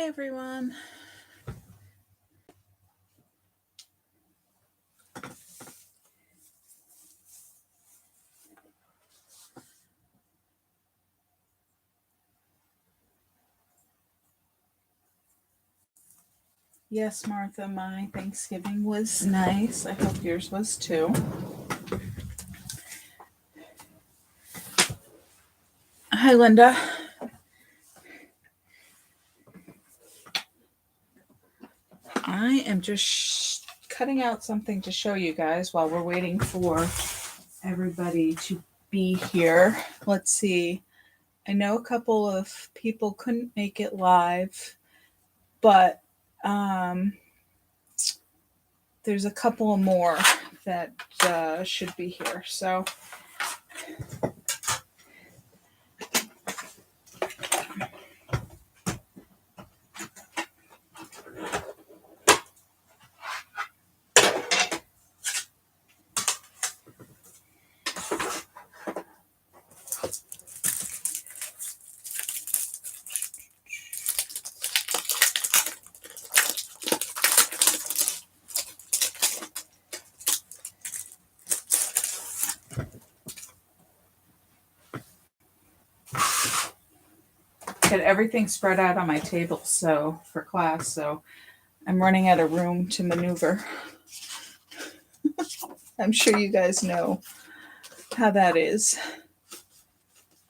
Hi, everyone. Yes, Martha, my Thanksgiving was nice. I hope yours was too. Hi, Linda. I am just cutting out something to show you guys while we're waiting for everybody to be here. Let's see. I know a couple of people couldn't make it live, but there's a couple more that should be here. So get everything spread out on my table for class, so I'm running out of room to maneuver. I'm sure you guys know how that is.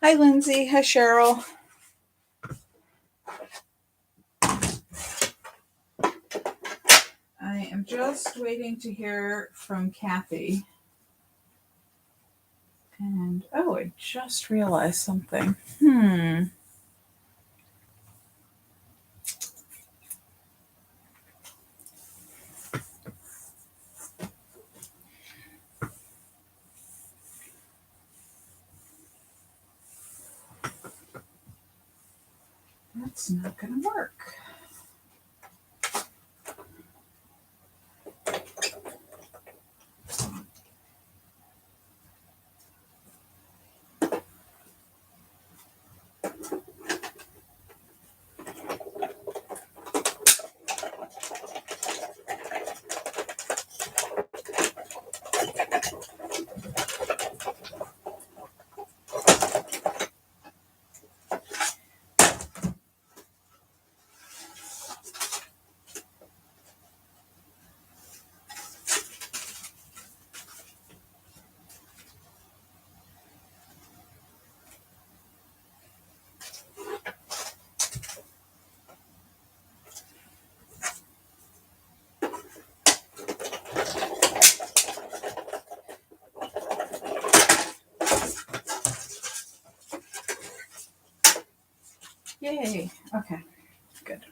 Hi, Lindsay. Hi, Cheryl. I am just waiting to hear from Kathy. And, I just realized something. That's not going to work. Yay. Okay, good.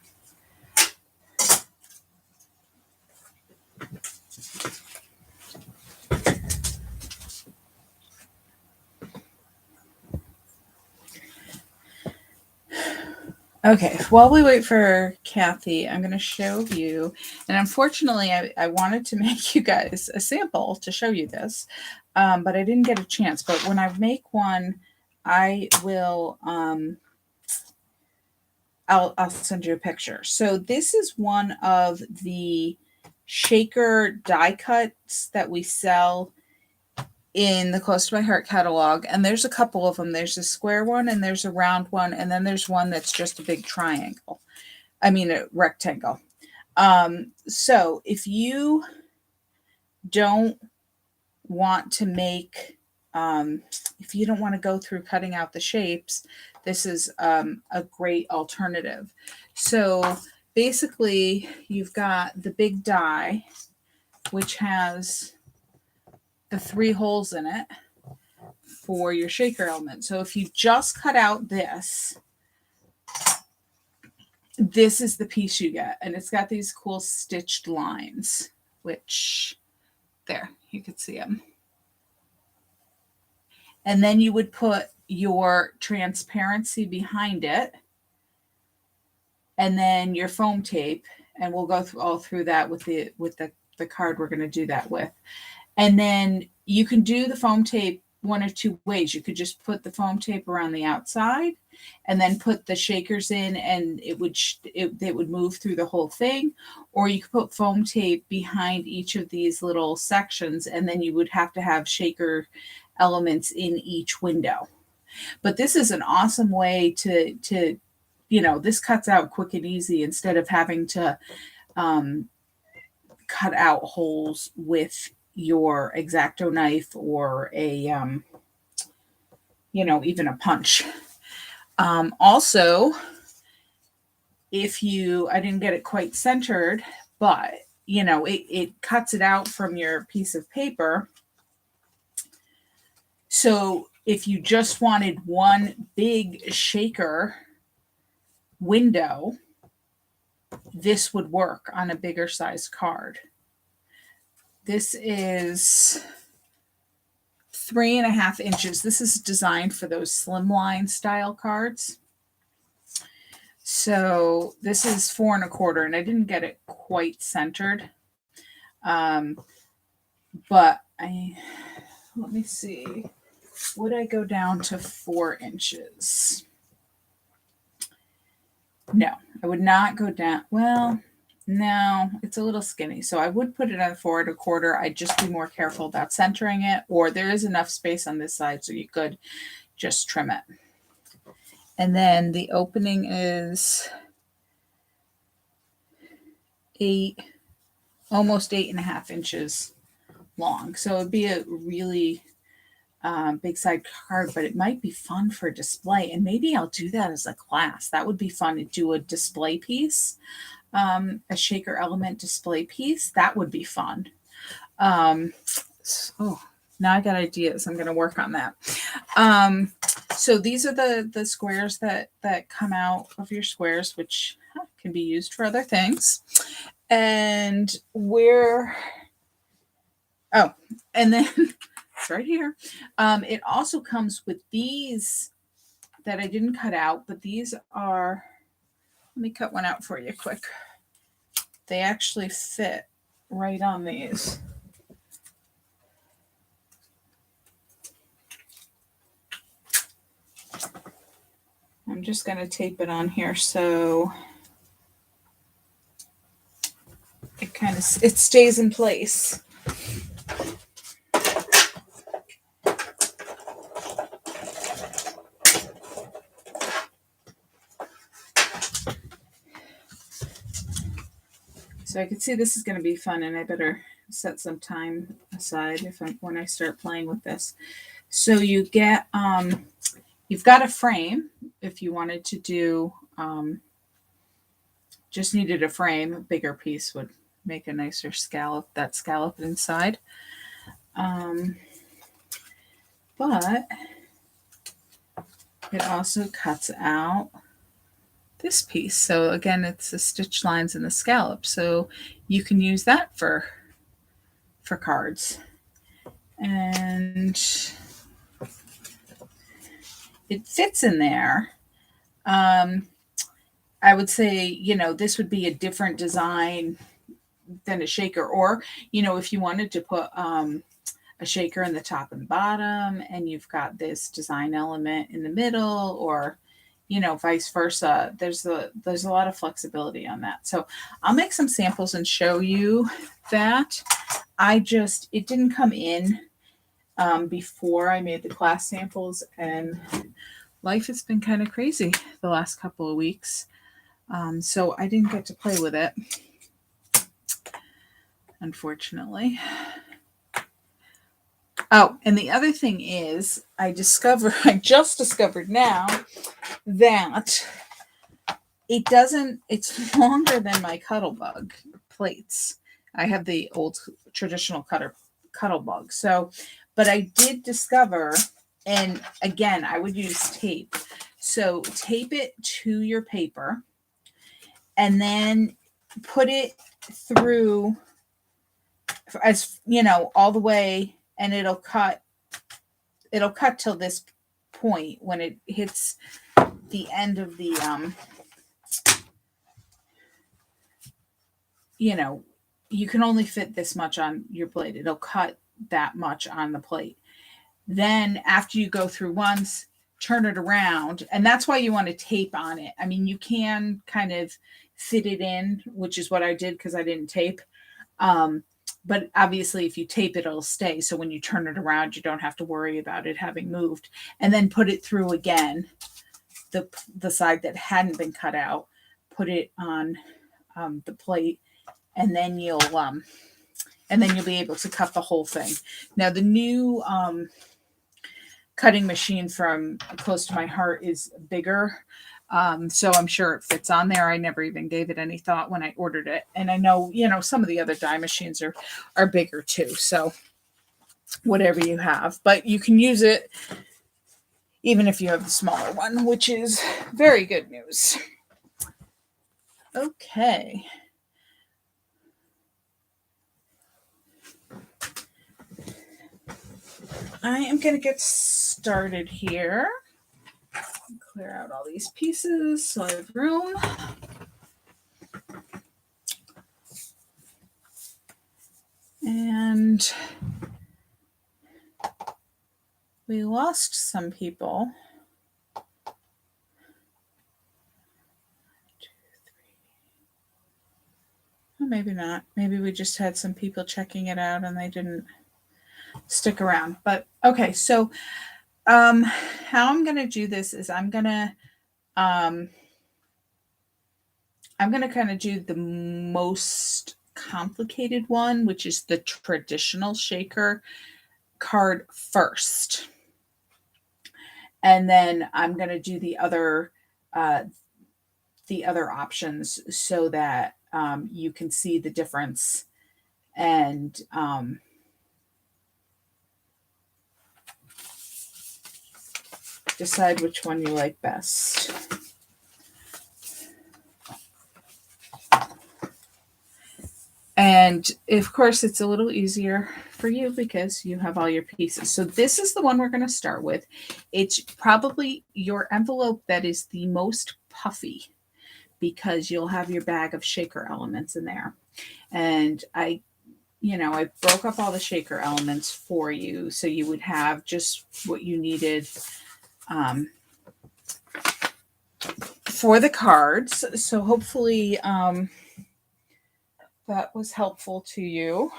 Okay, while we wait for Kathy, I'm going to show you, and unfortunately, I wanted to make you guys a sample to show you this, but I didn't get a chance. But when I make one, I will, I'll send you a picture. So this is one of the shaker die cuts that we sell in the Close to My Heart catalog, and there's a couple of them. There's a square one and there's a round one, and then there's one that's just a big triangle. I mean a rectangle. So if you don't want to make if you don't want to go through cutting out the shapes, this is a great alternative. So basically you've got the big die, which has the 3 holes in it for your shaker element. So if you just cut out this is the piece you get. And it's got these cool stitched lines, which there, you can see them. And then you would put your transparency behind it, and then your foam tape, and we'll go through that with the card we're going to do that with. And then you can do the foam tape one of two ways. You could just put the foam tape around the outside and then put the shakers in, and it would move through the whole thing. Or you could put foam tape behind each of these little sections, and then you would have to have shaker elements in each window. But this is an awesome way to this cuts out quick and easy instead of having to cut out holes with your X-Acto knife or a even a punch. Also, I didn't get it quite centered, but it cuts it out from your piece of paper. So if you just wanted one big shaker window, this would work on a bigger size card. This is 3.5 inches. This is designed for those slimline style cards. So this is 4.25, and I didn't get it quite centered. But let me see. Would I go down to 4 inches? No, I would not go down. Well, no, it's a little skinny. So I would put it at 4.25. I'd just be more careful about centering it, or there is enough space on this side so you could just trim it. And then the opening is almost 8.5 inches long. So it would be a really big side card, but it might be fun for display. And maybe I'll do that as a class. That would be fun to do a display piece, a shaker element display piece. That would be fun. So now I got ideas. I'm going to work on that. So these are the squares that come out of your squares, which can be used for other things. And and then it's right here. It also comes with these that I didn't cut out, but these are, let me cut one out for you quick. They actually fit right on these. I'm just going to tape it on here so it stays in place. So I can see this is going to be fun, and I better set some time aside when I start playing with this. So you get, you've got a frame. If you wanted to do, just needed a frame, a bigger piece would make a nicer scallop inside. But it also cuts out this piece. So again, it's the stitch lines and the scallop. So you can use that for cards. And it fits in there. I would say, this would be a different design than a shaker. Or, if you wanted to put a shaker in the top and bottom, and you've got this design element in the middle, or vice versa. There's a lot of flexibility on that. So I'll make some samples and show you that. It didn't come in before I made the class samples, and life has been kind of crazy the last couple of weeks. So I didn't get to play with it, unfortunately. Oh, and the other thing is I just discovered now that it's longer than my Cuttlebug plates. I have the old traditional Cuttlebug. So, but I did discover, and again, I would use tape. So tape it to your paper and then put it through all the way, and it'll cut till this point. When it hits the end of the you can only fit this much on your plate. It'll cut that much on the plate. Then after you go through once, turn it around. And that's why you want to tape on it. I mean, you can kind of fit it in, which is what I did because I didn't tape. But obviously, if you tape it, it'll stay. So when you turn it around, you don't have to worry about it having moved. And then put it through again, the side that hadn't been cut out, put it on the plate, and then you'll be able to cut the whole thing. Now the new cutting machine from Close to My Heart is bigger. So I'm sure it fits on there. I never even gave it any thought when I ordered it. And I know, some of the other die machines are bigger too. So whatever you have, but you can use it even if you have the smaller one, which is very good news. Okay. I am going to get started here. Clear out all these pieces so I have room. And we lost some people. 1, 2, 3. Well, maybe not. Maybe we just had some people checking it out and they didn't stick around. But okay, so how I'm going to do this is I'm going to kind of do the most complicated one, which is the traditional shaker card first. And then I'm going to do the other options so that you can see the difference and decide which one you like best. And of course, it's a little easier for you because you have all your pieces. So this is the one we're going to start with. It's probably your envelope that is the most puffy because you'll have your bag of shaker elements in there. And I broke up all the shaker elements for you so you would have just what you needed for the cards. So hopefully that was helpful to you.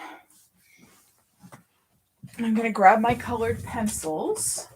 I'm going to grab my colored pencils.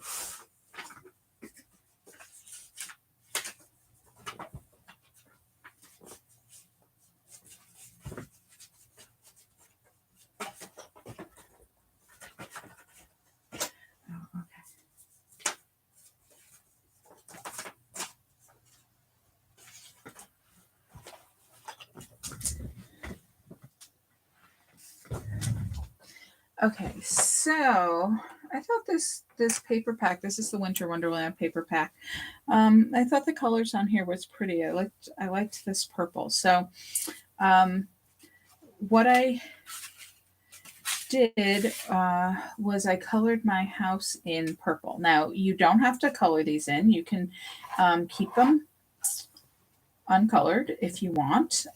Okay, so I thought this paper pack, this is the Winter Wonderland paper pack. I thought the colors on here was pretty. I liked this purple. So what I did was I colored my house in purple. Now, you don't have to color these in. You can keep them uncolored if you want.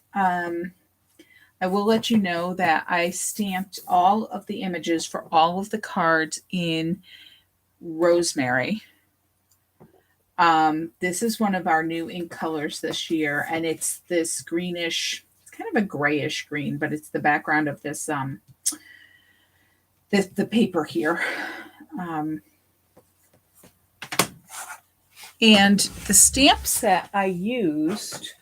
I will let you know that I stamped all of the images for all of the cards in rosemary. This is one of our new ink colors this year, and it's this greenish, it's kind of a grayish green, but it's the background of this, the paper here. And the stamp set I used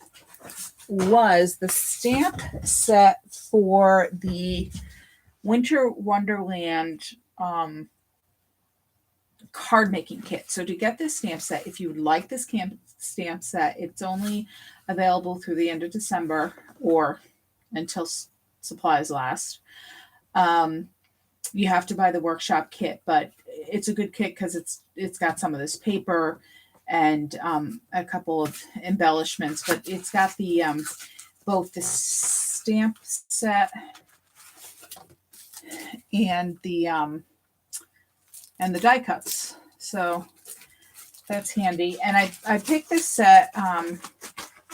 was the stamp set for the Winter Wonderland card making kit. So to get this stamp set, if you would like this stamp set, it's only available through the end of December or until supplies last. You have to buy the workshop kit, but it's a good kit because it's got some of this paper and a couple of embellishments, but it's got the both the stamp set and the die cuts. So that's handy. And I picked this set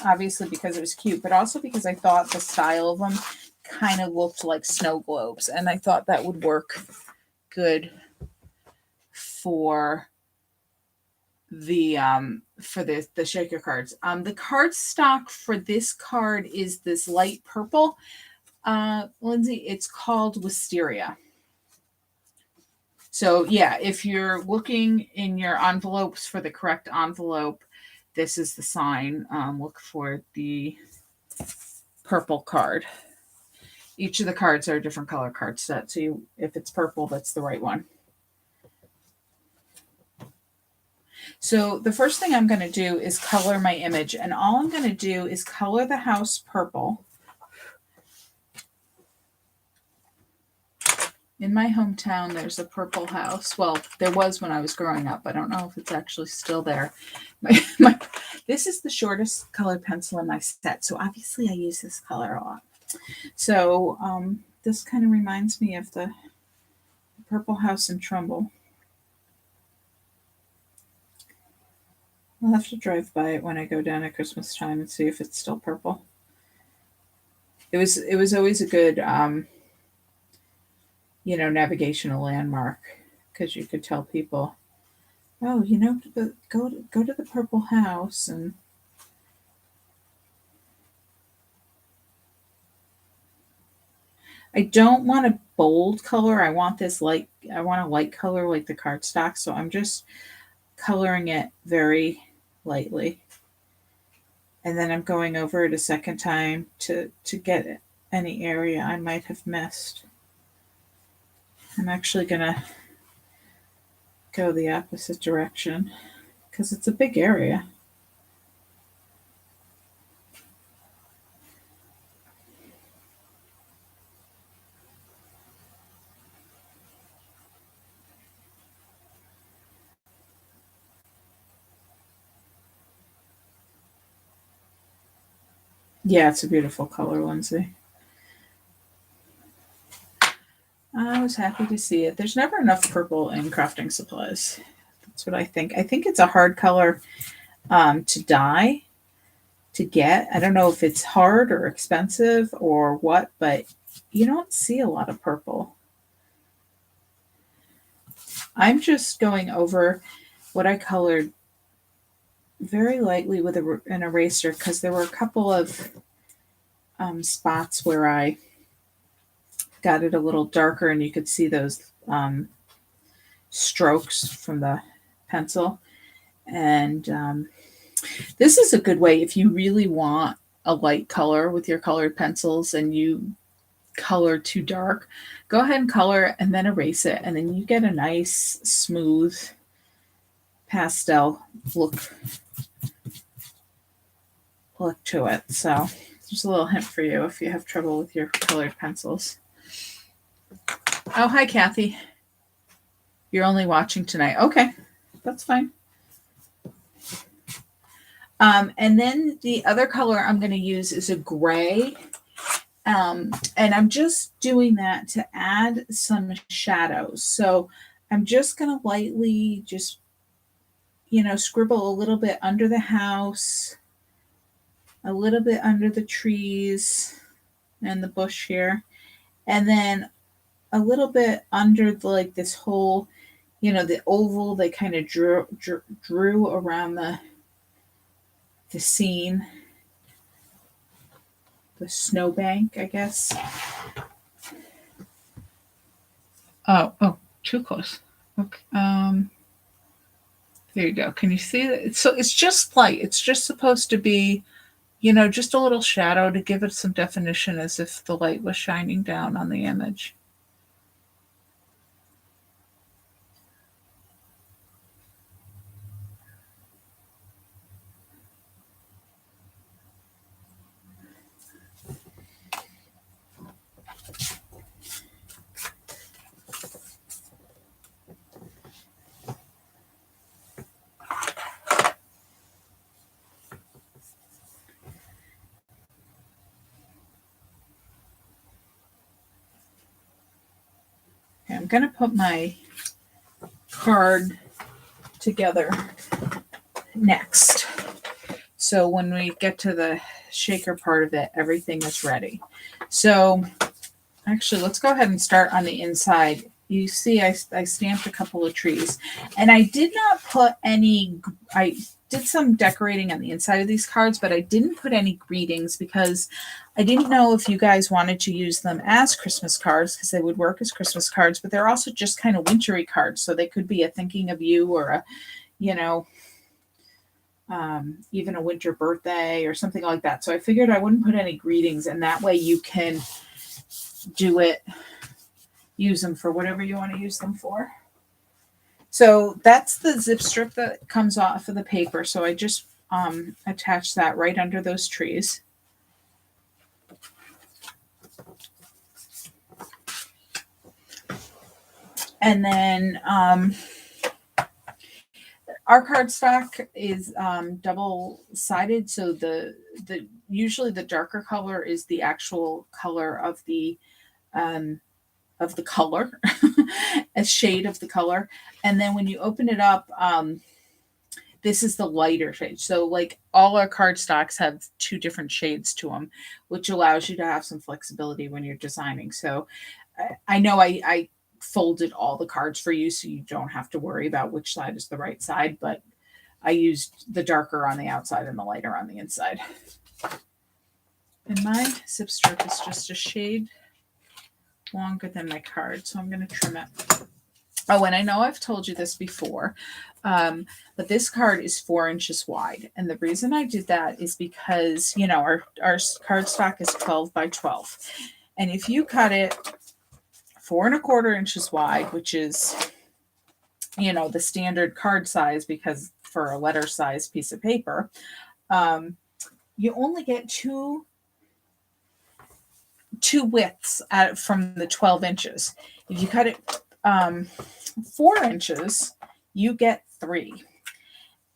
obviously because it was cute, but also because I thought the style of them kind of looked like snow globes, and I thought that would work good for the shaker cards. The card stock for this card is this light purple. Lindsay, it's called Wisteria. So yeah, if you're looking in your envelopes for the correct envelope, this is the sign. Look for the purple card. Each of the cards are a different color card set. So if it's purple, that's the right one. So the first thing I'm going to do is color my image. And all I'm going to do is color the house purple. In my hometown, there's a purple house. Well, there was when I was growing up. I don't know if it's actually still there. This is the shortest colored pencil in my set. So obviously I use this color a lot. So this kind of reminds me of the purple house in Trumbull. I'll have to drive by it when I go down at Christmas time and see if it's still purple. It was always a good navigational landmark, because you could tell people, oh, go to the purple house. And I don't want a bold color. I want a light color like the cardstock. So I'm just coloring it very lightly. And then I'm going over it a second time to get any area I might have missed. I'm actually going to go the opposite direction because it's a big area. Yeah, it's a beautiful color, Lindsay. I was happy to see it. There's never enough purple in crafting supplies. That's what I think. I think it's a hard color to dye, to get. I don't know if it's hard or expensive or what, but you don't see a lot of purple. I'm just going over what I colored very lightly with an eraser, because there were a couple of spots where I got it a little darker and you could see those strokes from the pencil. And this is a good way if you really want a light color with your colored pencils and you color too dark, go ahead and color and then erase it, and then you get a nice smooth pastel look to it. So just a little hint for you if you have trouble with your colored pencils. Oh, hi, Kathy. You're only watching tonight. Okay, that's fine. And then the other color I'm going to use is a gray. And I'm just doing that to add some shadows. So I'm just going to lightly just, scribble a little bit under the house, a little bit under the trees and the bush here, and then a little bit under this whole, the oval they kind of drew around the scene, the snowbank, I guess. Oh, too close. Okay. There you go. Can you see that? So it's just light. It's just supposed to be, just a little shadow to give it some definition, as if the light was shining down on the image. I'm going to put my card together next. So when we get to the shaker part of it, everything is ready. So actually, let's go ahead and start on the inside. you see I stamped a couple of trees, and I did not put any, I did some decorating on the inside of these cards, but I didn't put any greetings because I didn't know if you guys wanted to use them as Christmas cards because they would work as Christmas cards, but they're also just kind of wintry cards. So they could be a thinking of you or a, you know, even a winter birthday or something like that. So I figured I wouldn't put any greetings, and that way you can do it, use them for whatever you want to use them for. So that's the zip strip that comes off of the paper. So I just attach that right under those trees. And then our cardstock is double-sided, so the usually the darker color is the actual color of the color, a shade of the color. And then when you open it up, this is the lighter shade. So like all our cardstocks have two different shades to them, which allows you to have some flexibility when you're designing. So I know I folded all the cards for you so you don't have to worry about which side is the right side, but I used the darker on the outside and the lighter on the inside. And my zip strip is just a shade longer than my card, so I'm going to trim it. Oh, and I know I've told you this before, but this card is 4 inches wide. And the reason I did that is because, you know, our cardstock is 12 by 12. And if you cut it 4¼ inches wide, which is, you know, the standard card size, because for a letter size piece of paper, you only get two widths from the 12 inches. If you cut it 4 inches, you get 3.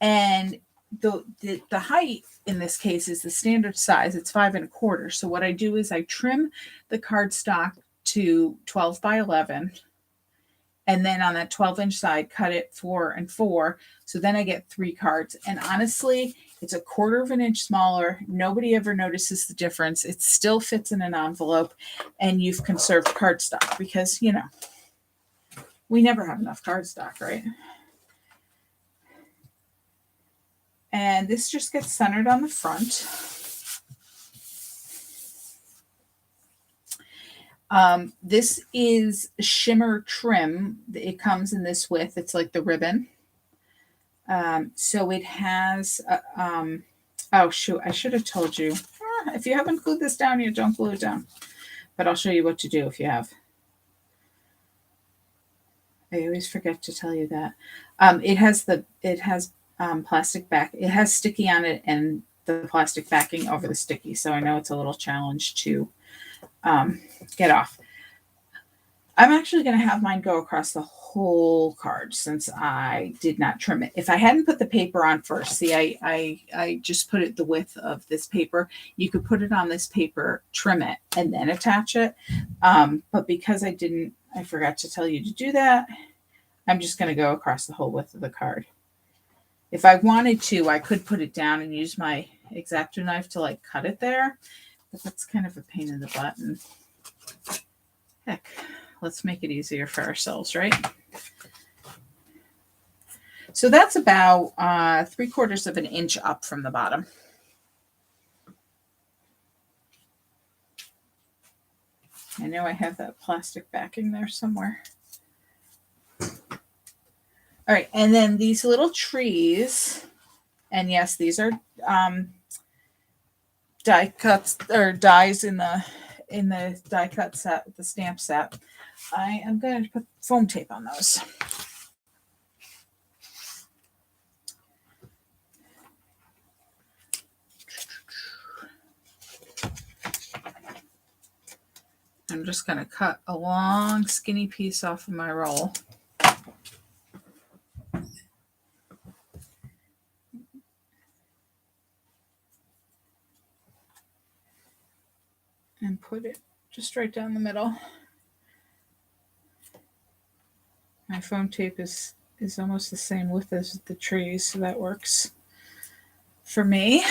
And the height in this case is the standard size. It's 5¼ So what I do is I trim the cardstock to 12 by 11. And then on that 12-inch side, cut it 4 and 4. So then I get 3 cards. And honestly, it's 1/4 inch smaller. Nobody ever notices the difference. It still fits in an envelope, and you've conserved cardstock because, you know, we never have enough cardstock, right? And this just gets centered on the front. This is shimmer trim. It comes in this width. It's like the ribbon. So it has, oh shoot, I should have told you. If you haven't glued this down yet, don't glue it down. But I'll show you what to do if you have. I always forget to tell you that. It has plastic back. It has sticky on it and the plastic backing over the sticky. So I know it's a little challenge to get off. I'm actually going to have mine go across the whole card since I did not trim it. If I hadn't put the paper on first, see, I just put it the width of this paper. You could put it on this paper, trim it, and then attach it. But because I forgot to tell you to do that, I'm just going to go across the whole width of the card. If I wanted to, I could put it down and use my X-Acto knife to like cut it there, but that's kind of a pain in the butt. And heck, let's make it easier for ourselves, right? So that's about 3/4 inch up from the bottom. I know I have that plastic backing there somewhere. All right, and then these little trees, and yes, these are die cuts or dies in the die cut set, the stamp set. I am going to put foam tape on those. I'm just going to cut a long skinny piece off of my roll. And put it just right down the middle. My foam tape is almost the same width as the trees, so that works for me.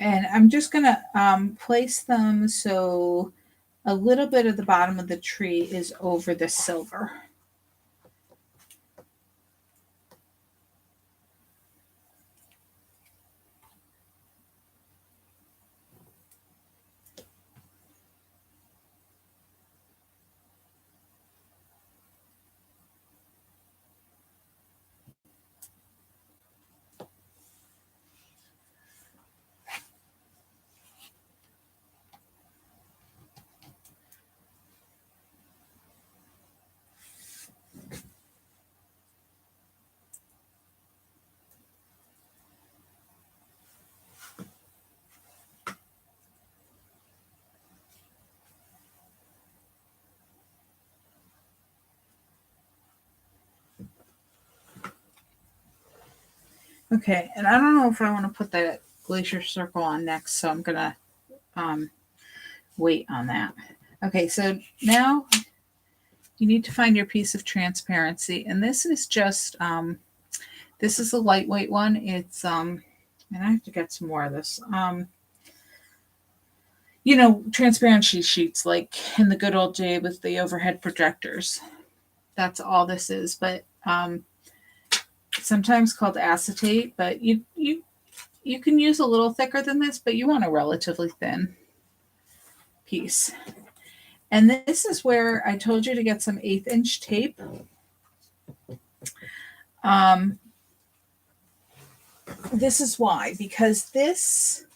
And I'm just going to place them so a little bit of the bottom of the tree is over the silver. Okay, and I don't know if I want to put that glacier circle on next, so I'm going to wait on that. Okay, so now you need to find your piece of transparency, and this is just this is a lightweight one. It's and I have to get some more of this. You know, transparency sheets like in the good old day with the overhead projectors. That's all this is, but sometimes called acetate, but you can use a little thicker than this, but you want a relatively thin piece. And this is where I told you to get some 1/8 inch tape. This is why, because this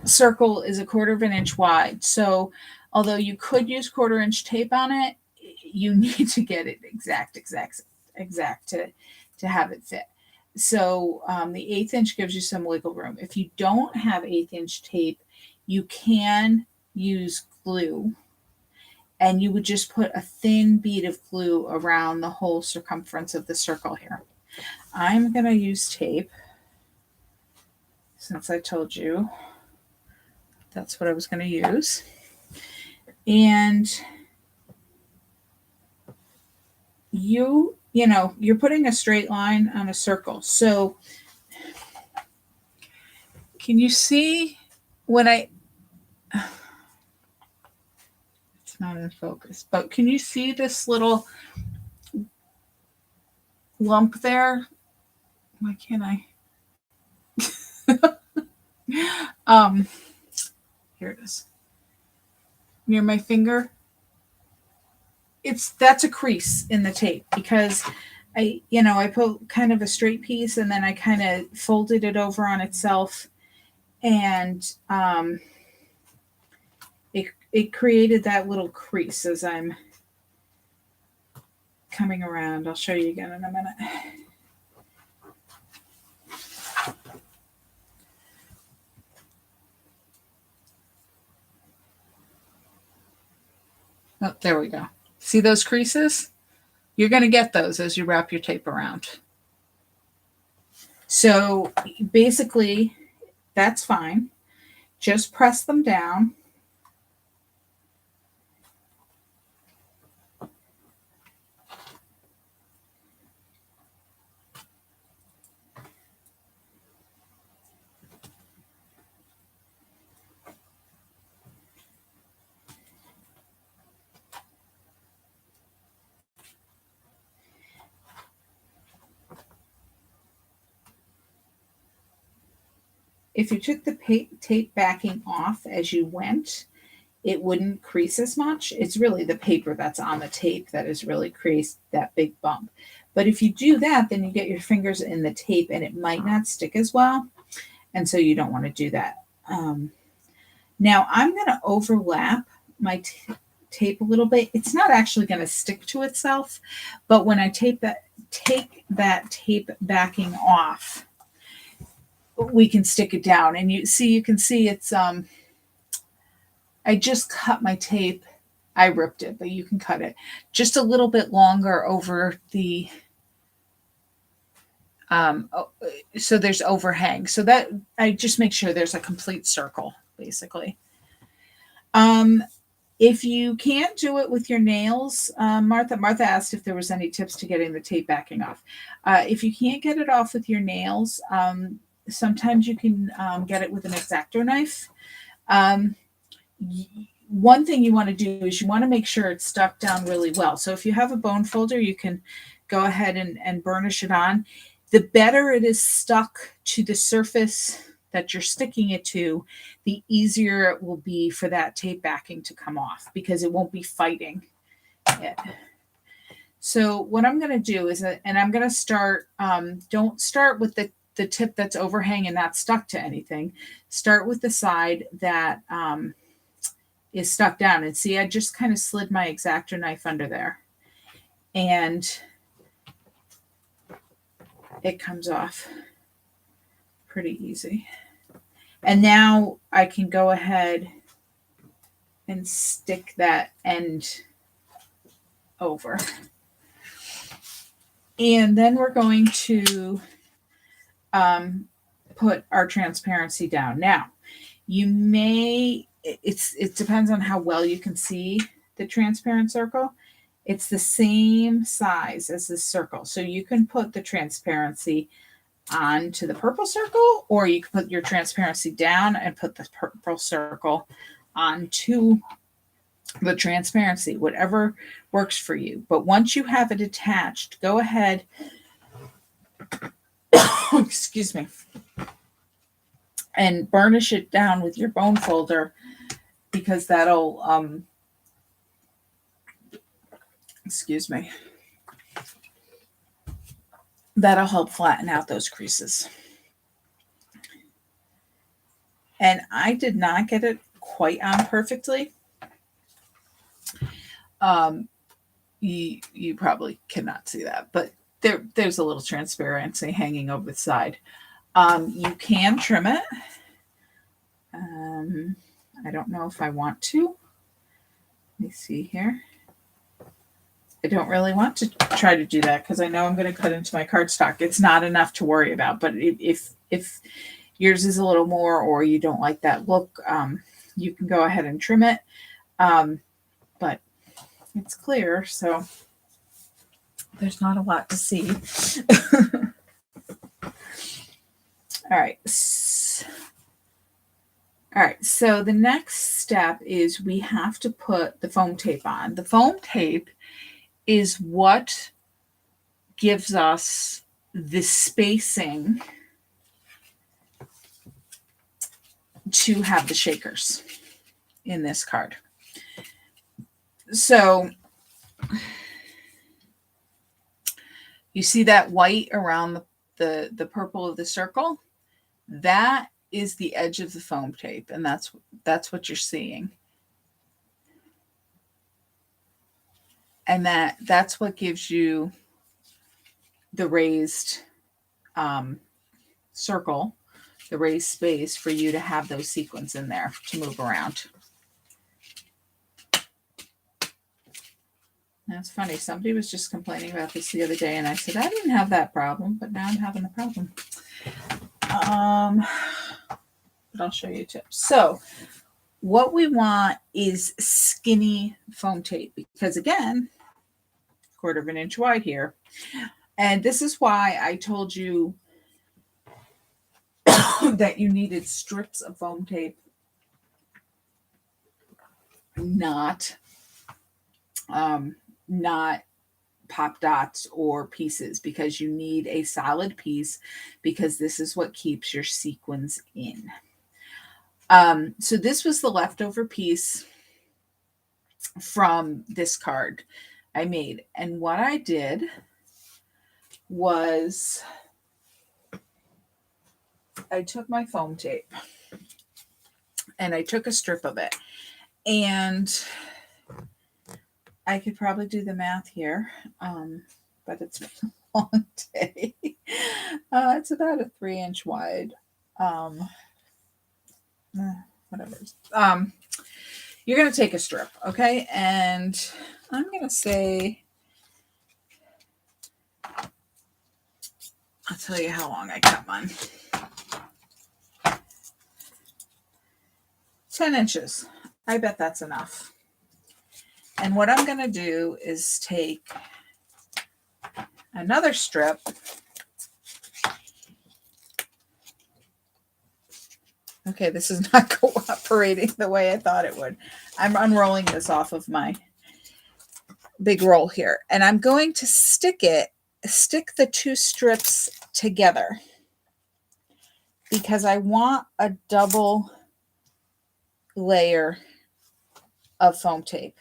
circle is 1/4 inch wide. So although you could use 1/4 inch tape on it, you need to get it exact to have it fit. So the 1/8 inch gives you some wiggle room. If you don't have 1/8 inch tape, you can use glue, and you would just put a thin bead of glue around the whole circumference of the circle here. I'm going to use tape since I told you that's what I was going to use. And you know, you're putting a straight line on a circle. So can you see when it's not in focus, but can you see this little lump there? Why can't I? Here it is. Near my finger. That's a crease in the tape because I put kind of a straight piece and then I kind of folded it over on itself, and it created that little crease as I'm coming around. I'll show you again in a minute. Oh, there we go. See those creases? You're going to get those as you wrap your tape around. So basically, that's fine. Just press them down. If you took the tape backing off as you went, it wouldn't crease as much. It's really the paper that's on the tape that has really creased that big bump. But if you do that, then you get your fingers in the tape and it might not stick as well. And so you don't want to do that. Now I'm going to overlap my tape a little bit. It's not actually going to stick to itself, but when I take that tape backing off, we can stick it down. And you can see it's I just cut my tape. I ripped it, but you can cut it just a little bit longer over the so there's overhang. So that I just make sure there's a complete circle, basically. If you can't do it with your nails, Martha asked if there was any tips to getting the tape backing off. If you can't get it off with your nails, sometimes you can get it with an X-Acto knife. One thing you want to do is you want to make sure it's stuck down really well. So if you have a bone folder, you can go ahead and burnish it on. The better it is stuck to the surface that you're sticking it to, the easier it will be for that tape backing to come off because it won't be fighting it. So what I'm going to do is, and I'm going to start, don't start with the tip that's overhang and not stuck to anything. Start with the side that is stuck down. And see, I just kind of slid my X-Acto knife under there. And it comes off pretty easy. And now I can go ahead and stick that end over. And then we're going to put our transparency down. Now, you may, it depends on how well you can see the transparent circle. It's the same size as this circle. So you can put the transparency onto the purple circle, or you can put your transparency down and put the purple circle onto the transparency, whatever works for you. But once you have it attached, go ahead, excuse me, and burnish it down with your bone folder, because that'll, excuse me, that'll help flatten out those creases. And I did not get it quite on perfectly. You probably cannot see that, but there's a little transparency hanging over the side. You can trim it. I don't know if I want to. Let me see here. I don't really want to try to do that because I know I'm going to cut into my cardstock. It's not enough to worry about, but if yours is a little more, or you don't like that look, you can go ahead and trim it. But it's clear, so there's not a lot to see. All right. All right, so the next step is we have to put the foam tape on. The foam tape is what gives us the spacing to have the shakers in this card. So you see that white around the purple of the circle? That is the edge of the foam tape, and that's what you're seeing. And that's what gives you the raised circle, the raised space for you to have those sequins in there to move around. That's funny. Somebody was just complaining about this the other day, and I said, I didn't have that problem, but now I'm having the problem. But I'll show you tips. So what we want is skinny foam tape, because again, 1/4 inch wide here. And this is why I told you that you needed strips of foam tape, not pop dots or pieces, because you need a solid piece, because this is what keeps your sequins in. So this was the leftover piece from this card I made. And what I did was I took my foam tape and I took a strip of it, and I could probably do the math here, but it's been a long day. It's about a 3-inch wide. Whatever. You're going to take a strip, okay? And I'm going to say, I'll tell you how long I cut mine. 10 inches. I bet that's enough. And what I'm going to do is take another strip Okay, this is not cooperating the way I thought it would. I'm unrolling this off of my big roll here, and I'm going to stick the two strips together because I want a double layer of foam tape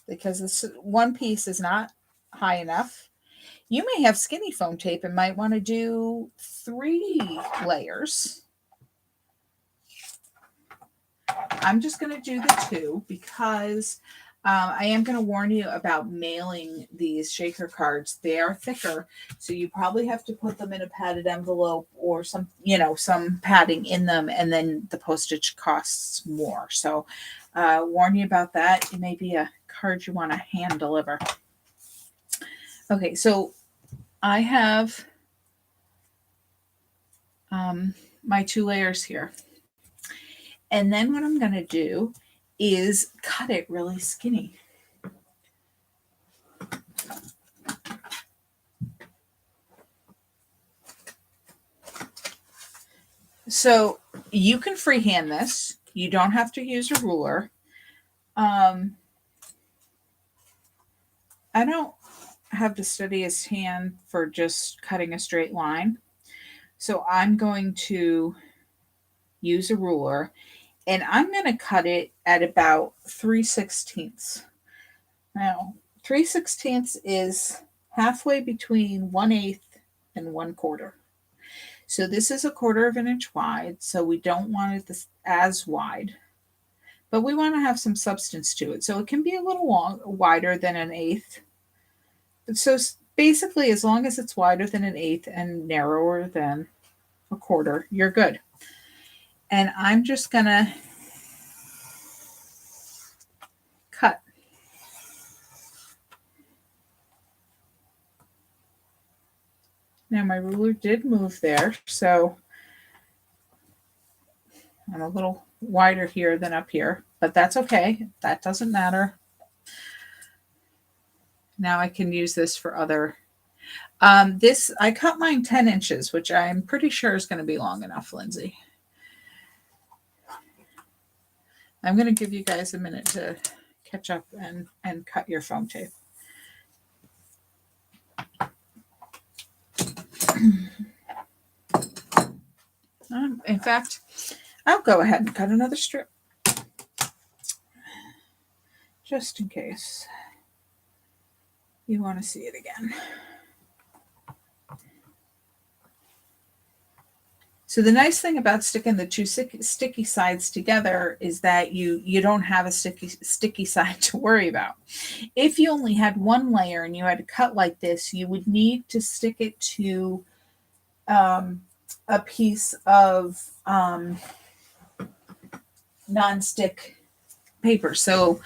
because this one piece is not high enough. You may have skinny foam tape and might want to do 3 layers. I'm just going to do the 2 because I am going to warn you about mailing these shaker cards. They are thicker, so you probably have to put them in a padded envelope or some padding in them, and then the postage costs more. So warn you about that. It may be a card you want to hand deliver. Okay, so I have my 2 layers here. And then what I'm going to do is cut it really skinny. So you can freehand this. You don't have to use a ruler. I don't have the steadiest hand for just cutting a straight line. So I'm going to use a ruler, and I'm going to cut it at about 3/16. Now, 3/16 is halfway between 1/8 and 1/4. So this is 1/4 of an inch wide, so we don't want it this as wide, but we want to have some substance to it. So it can be a little wider than 1/8. So basically, as long as it's wider than 1/8 and narrower than 1/4, you're good. And I'm just going to cut. Now my ruler did move there, so I'm a little wider here than up here, but that's okay. That doesn't matter. Now I can use this for other. I cut mine 10 inches, which I'm pretty sure is going to be long enough, Lindsay. I'm going to give you guys a minute to catch up and cut your foam tape. In fact, I'll go ahead and cut another strip just in case you want to see it again. So the nice thing about sticking the 2 sticky sides together is that you don't have a sticky side to worry about. If you only had 1 layer and you had to cut like this, you would need to stick it to a piece of non-stick paper. So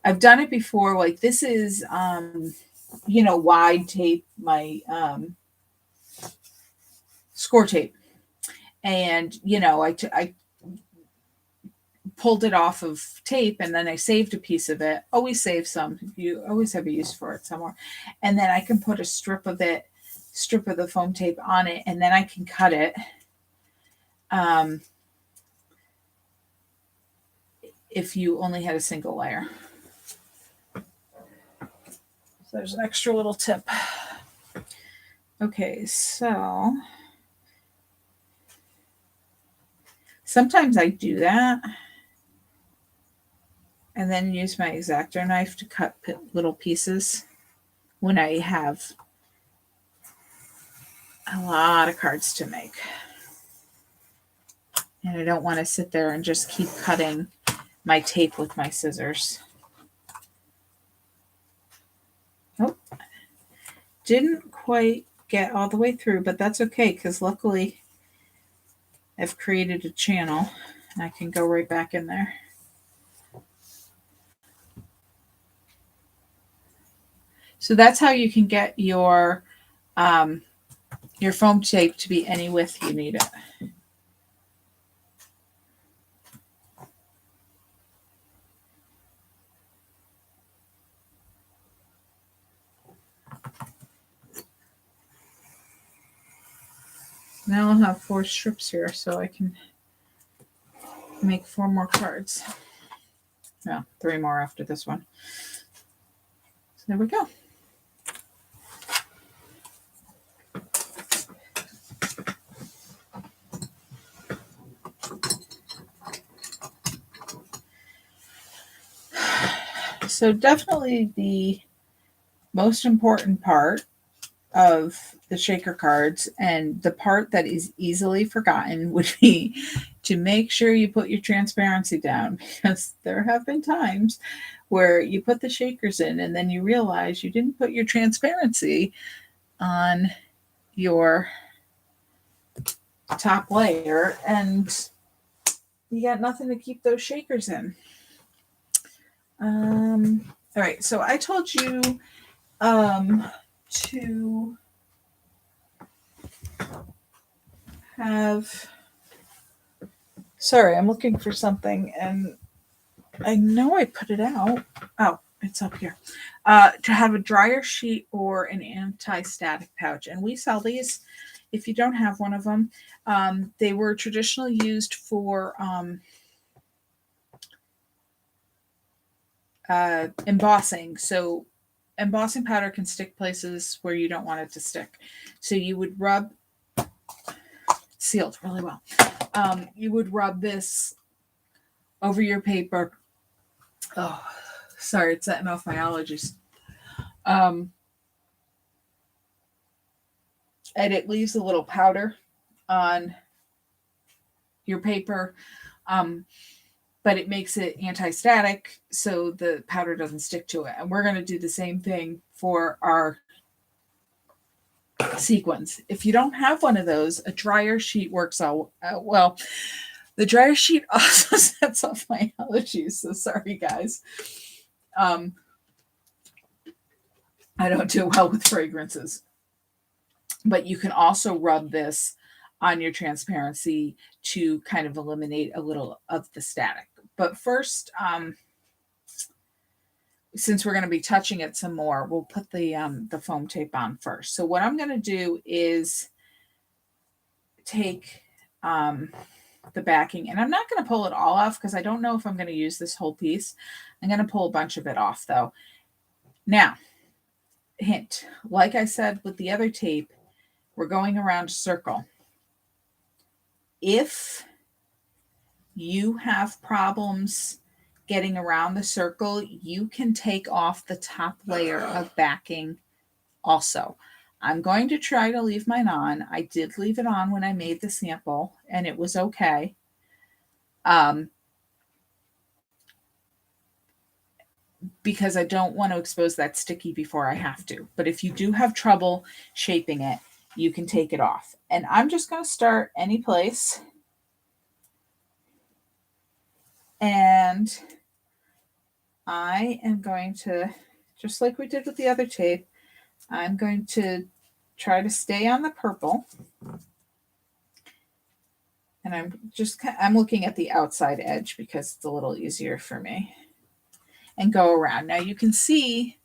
I've done it before. Like this is wide tape, my score tape. And, I pulled it off of tape and then I saved a piece of it. Always save some. You always have a use for it somewhere. And then I can put a strip of the foam tape on it, and then I can cut it. If you only had a single layer. So there's an extra little tip. Okay, so sometimes I do that and then use my X-Acto knife to cut little pieces when I have a lot of cards to make. And I don't want to sit there and just keep cutting my tape with my scissors. Oh, didn't quite get all the way through, but that's okay because luckily I've created a channel and I can go right back in there. So that's how you can get your foam tape to be any width you need it. Now I'll have 4 strips here so I can make 4 more cards. No, 3 more after this one. So there we go. So definitely the most important part of the shaker cards, and the part that is easily forgotten, would be to make sure you put your transparency down, because there have been times where you put the shakers in and then you realize you didn't put your transparency on your top layer and you got nothing to keep those shakers in. All right, so I told you to have, sorry, I'm looking for something and I know I put it out. Oh, it's up here. To have a dryer sheet or an anti-static pouch. And we sell these if you don't have one of them. They were traditionally used for embossing. So embossing powder can stick places where you don't want it to stick. So you would rub, sealed really well. You would rub this over your paper. Oh, sorry, it's setting off my allergies. And it leaves a little powder on your paper, but it makes it anti-static so the powder doesn't stick to it. And we're going to do the same thing for our sequins. If you don't have one of those, a dryer sheet works out well. The dryer sheet also sets off my allergies, so sorry guys. I don't do well with fragrances. But you can also rub this on your transparency to kind of eliminate a little of the static. But first, since we're going to be touching it some more, we'll put the foam tape on first. So what I'm going to do is take the backing, and I'm not going to pull it all off because I don't know if I'm going to use this whole piece. I'm going to pull a bunch of it off though. Now, hint, like I said with the other tape, we're going around a circle. If you have problems getting around the circle, you can take off the top layer of backing also. I'm going to try to leave mine on. I did leave it on when I made the sample and it was okay. Because I don't want to expose that sticky before I have to. But if you do have trouble shaping it, you can take it off. And I'm just going to start any place. And I am going to, just like we did with the other tape, I'm going to try to stay on the purple. And I'm looking at the outside edge because it's a little easier for me. And go around. Now you can see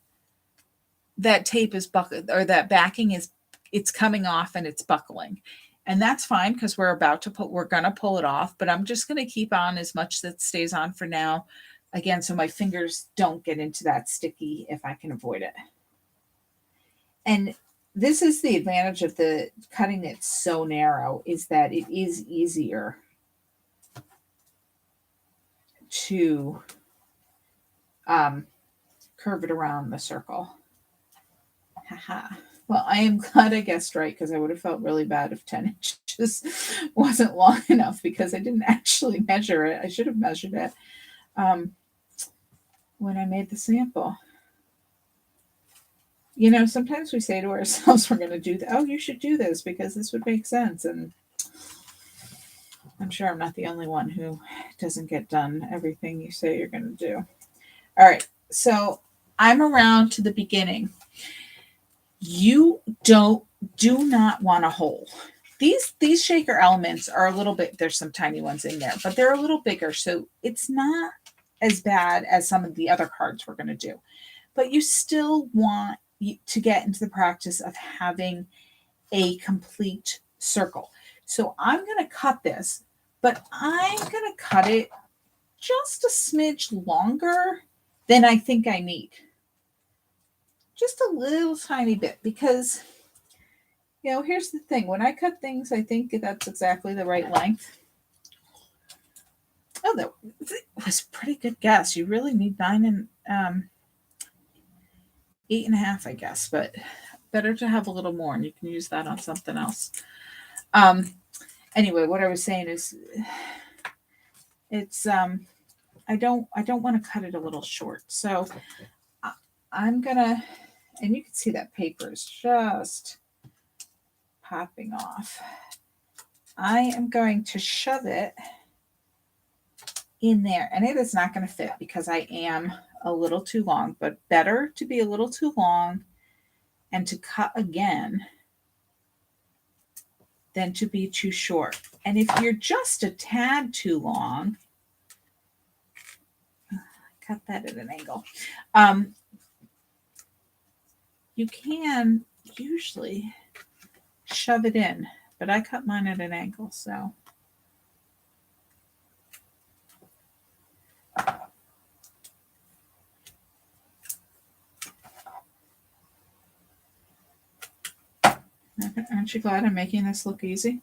that tape is buckled, or that backing is, it's coming off and it's buckling. And that's fine because we're going to pull it off, but I'm just going to keep on as much that stays on for now. Again, so my fingers don't get into that sticky if I can avoid it. And this is the advantage of the cutting it so narrow, is that it is easier to curve it around the circle. Haha. Well, I am glad I guessed right, because I would have felt really bad if 10 inches wasn't long enough, because I didn't actually measure it. I should have measured it when I made the sample. You know, sometimes we say to ourselves, we're going to do that. Oh, you should do this because this would make sense. And I'm sure I'm not the only one who doesn't get done everything you say you're going to do. All right. So I'm around to the beginning. You do not want a hole. These shaker elements are a little bit, there's some tiny ones in there, but they're a little bigger. So it's not as bad as some of the other cards we're going to do. But you still want to get into the practice of having a complete circle. So I'm going to cut this, but I'm going to cut it just a smidge longer than I think I need. Just a little tiny bit, because, here's the thing. When I cut things, I think that's exactly the right length. Oh, that was a pretty good guess. You really need 9 and 8.5, I guess, but better to have a little more, and you can use that on something else. Anyway, what I was saying is, it's I don't want to cut it a little short, so I'm gonna, and you can see that paper is just popping off. I am going to shove it in there, and it is not going to fit because I am a little too long, but better to be a little too long and to cut again than to be too short. And if you're just a tad too long, cut that at an angle. You can usually shove it in, but I cut mine at an angle, so. Aren't you glad I'm making this look easy?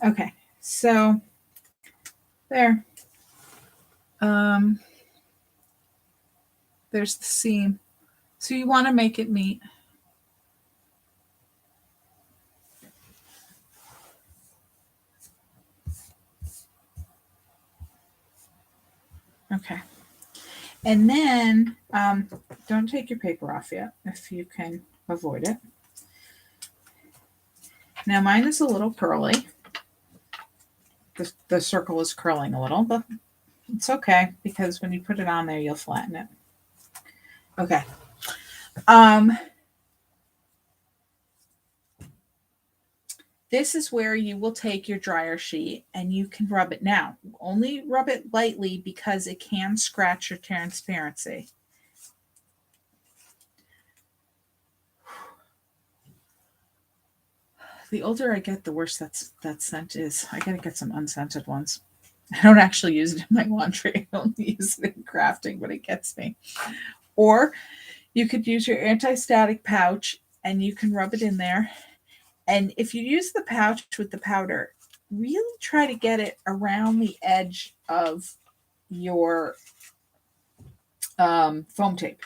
Okay, so there. There's the seam. So you want to make it meet. Okay. And then don't take your paper off yet if you can avoid it. Now mine is a little curly. The circle is curling a little, but it's okay because when you put it on there, you'll flatten it. Okay. This is where you will take your dryer sheet and you can rub it. Now, only rub it lightly because it can scratch your transparency. The older I get, the worse that scent is. I gotta get some unscented ones. I don't actually use it in my laundry. I only use it in crafting, but it gets me. Or you could use your anti-static pouch and you can rub it in there. And if you use the pouch with the powder, really try to get it around the edge of your foam tape.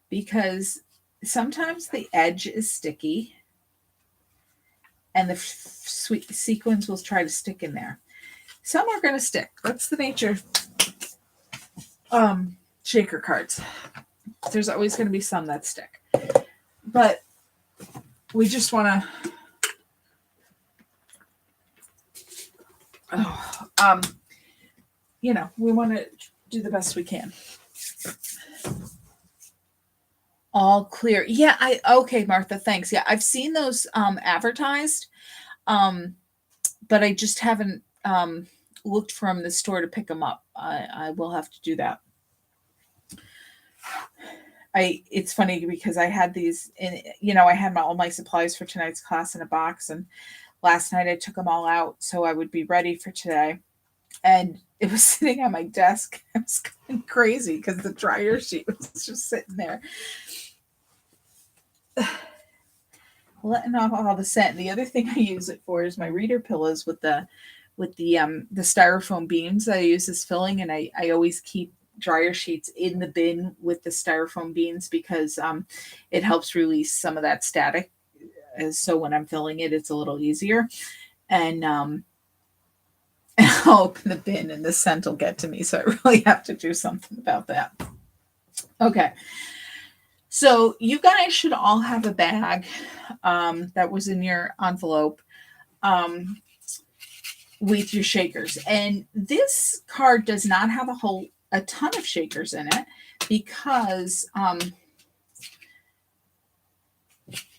Because sometimes the edge is sticky and the sequins will try to stick in there. Some are going to stick. That's the nature of shaker cards. There's always going to be some that stick. But we just want to, we want to do the best we can. All clear. Yeah, okay, Martha, thanks. Yeah, I've seen those advertised, but I just haven't looked from the store to pick them up. I will have to do that. It's funny because I had these I had all my supplies for tonight's class in a box, and last night I took them all out so I would be ready for today. And it was sitting on my desk. I was going crazy because the dryer sheet was just sitting there, letting off all the scent. The other thing I use it for is my reader pillows with the styrofoam beans that I use as filling, and I always keep dryer sheets in the bin with the styrofoam beans because it helps release some of that static. So when I'm filling it, it's a little easier. And I'll open the bin and the scent will get to me. So I really have to do something about that. Okay. So you guys should all have a bag that was in your envelope with your shakers. And this card does not have a ton of shakers in it because,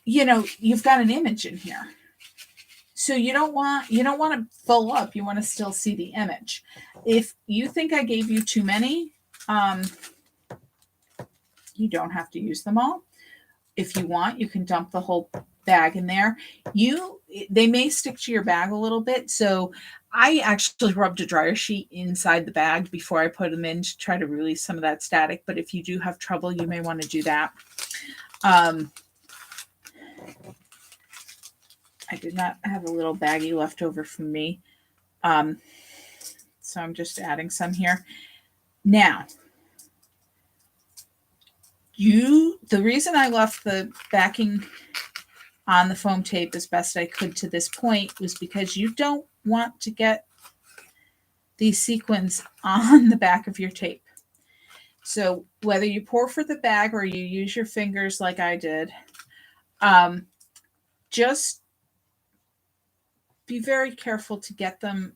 you've got an image in here. So you don't want to fill up. You want to still see the image. If you think I gave you too many, you don't have to use them all. If you want, you can dump the whole bag in there, they may stick to your bag a little bit. So I actually rubbed a dryer sheet inside the bag before I put them in to try to release some of that static. But if you do have trouble, you may want to do that. I did not have a little baggie left over from me. So I'm just adding some here. Now, the reason I left the backing on the foam tape as best I could to this point was because you don't want to get these sequins on the back of your tape. So whether you pour for the bag or you use your fingers like I did, just be very careful to get them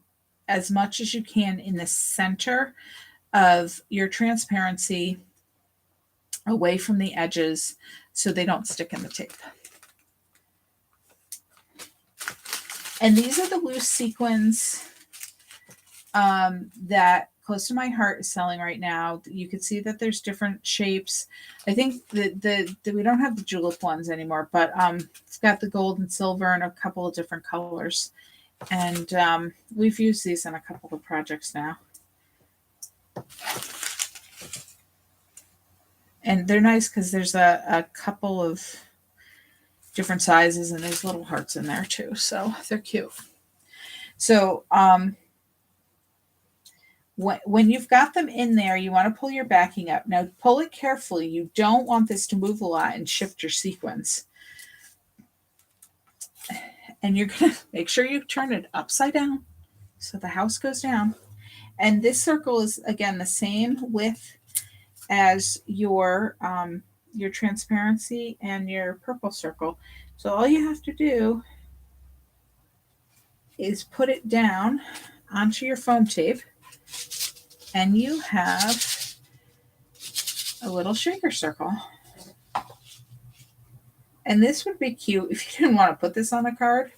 as much as you can in the center of your transparency, away from the edges, so they don't stick in the tape. And these are the loose sequins that Close to My Heart is selling right now. You can see that there's different shapes. I think that we don't have the julep ones anymore, but it's got the gold and silver and a couple of different colors. And we've used these in a couple of projects now. And they're nice because there's a couple of different sizes and there's little hearts in there too. So they're cute. So when you've got them in there, you want to pull your backing up. Now pull it carefully. You don't want this to move a lot and shift your sequins. And you're going to make sure you turn it upside down so the house goes down. And this circle is, again, the same width as your transparency and your purple circle. So all you have to do is put it down onto your foam tape, and you have a little shaker circle. And this would be cute if you didn't want to put this on a card.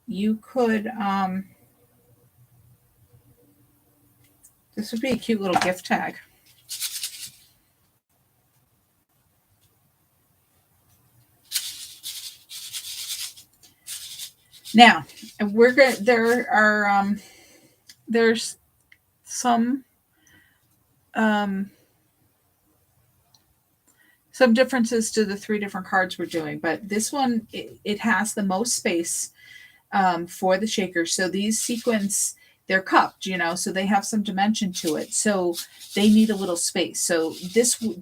You could, this would be a cute little gift tag. Now, there's some differences to the 3 different cards we're doing, but this one, it has the most space for the shaker. So these sequins, they're cupped, so they have some dimension to it. So they need a little space. So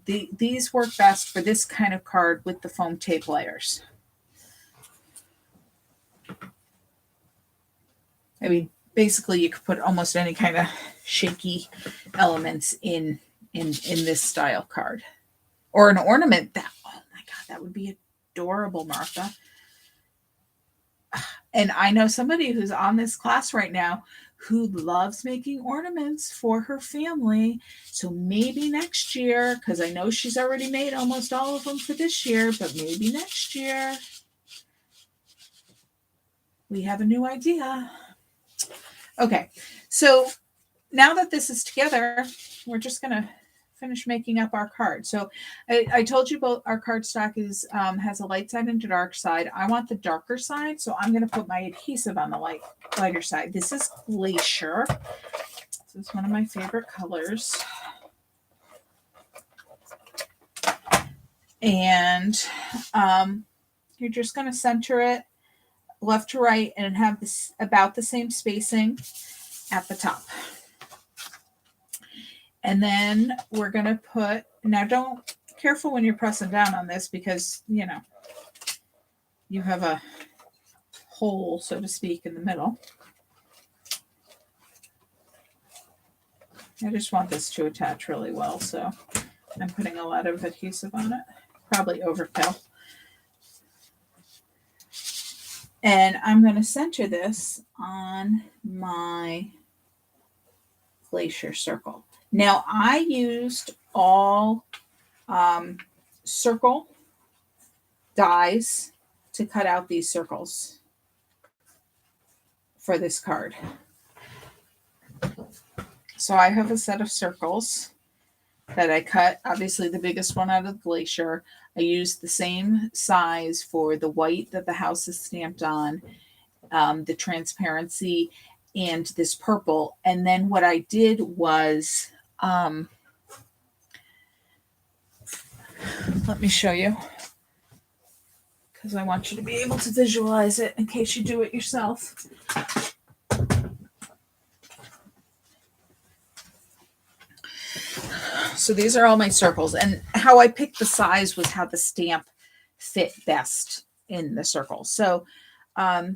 these work best for this kind of card with the foam tape layers. I mean, basically you could put almost any kind of shaky elements in this style card. Or an ornament that, oh my God, that would be adorable, Martha. And I know somebody who's on this class right now who loves making ornaments for her family. So maybe next year, because I know she's already made almost all of them for this year, but maybe next year we have a new idea. Okay, so now that this is together, we're just going to finish making up our card. So I told you both our cardstock has a light side and a dark side. I want the darker side, so I'm going to put my adhesive on the lighter side. This is Glacier. This is one of my favorite colors. And you're just going to center it left to right and have this about the same spacing at the top. And then we're going to put, now don't, careful when you're pressing down on this because, you have a hole, so to speak, in the middle. I just want this to attach really well, so I'm putting a lot of adhesive on it. Probably overkill. And I'm going to center this on my Glacier circle. Now, I used all circle dies to cut out these circles for this card. So I have a set of circles that I cut, obviously the biggest one out of the Glacier. I used the same size for the white that the house is stamped on, the transparency, and this purple. And then what I did was, let me show you, because I want you to be able to visualize it in case you do it yourself. So these are all my circles, and how I picked the size was how the stamp fit best in the circle. So I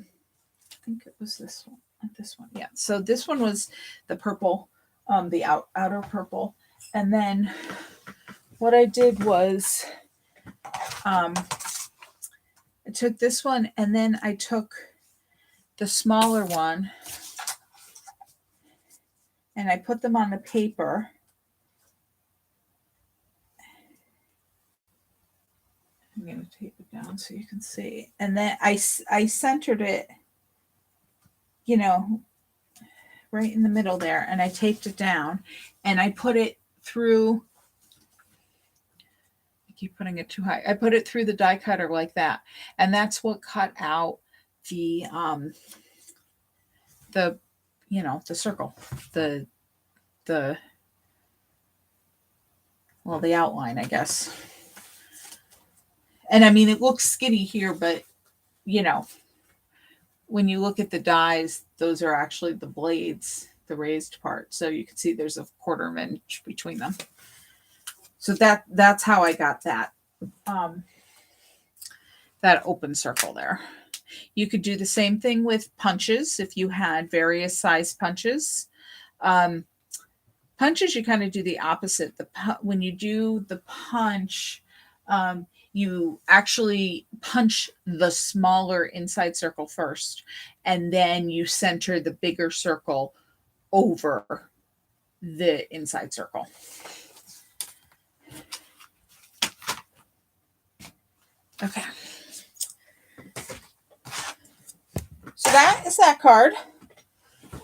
think it was this one. Yeah. So this one was the purple, the outer purple. And then what I did was I took this one, and then I took the smaller one and I put them on the paper. I'm going to tape it down so you can see. And then I centered it, you know, right in the middle there, and I taped it down, and I put it through, I keep putting it too high. I put it through the die cutter like that. And that's what cut out the you know, the circle, the well, the outline, I guess. And I mean, it looks skinny here, but you know, when you look at the dies, those are actually the blades, the raised part. So you can see there's a 1/4 inch between them. So that's how I got that that open circle there. You could do the same thing with punches if you had various size punches. Punches, you kind of do the opposite. When you do the punch, you actually punch the smaller inside circle first, and then you center the bigger circle over the inside circle. Okay. So that is that card.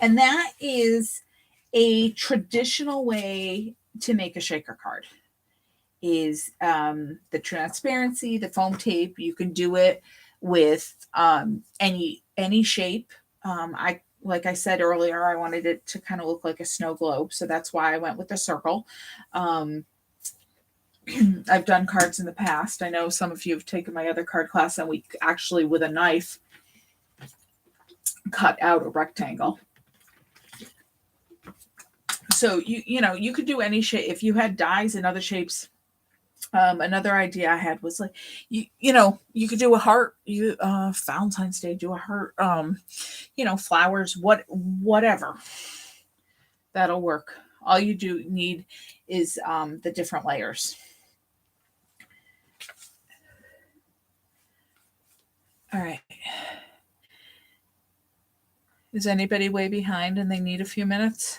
And that is a traditional way to make a shaker card. Is the transparency, the foam tape. You can do it with any shape. Like I said earlier, I wanted it to kind of look like a snow globe, so that's why I went with the circle. I've done cards in the past. I know some of you have taken my other card class, and we actually, with a knife, cut out a rectangle. So you know, you could do any shape. If you had dies in other shapes. Another idea I had was like, you know, you could do a heart, Valentine's Day, do a heart, you know, flowers, whatever. That'll work. All you need is the different layers. All right. Is anybody way behind and they need a few minutes?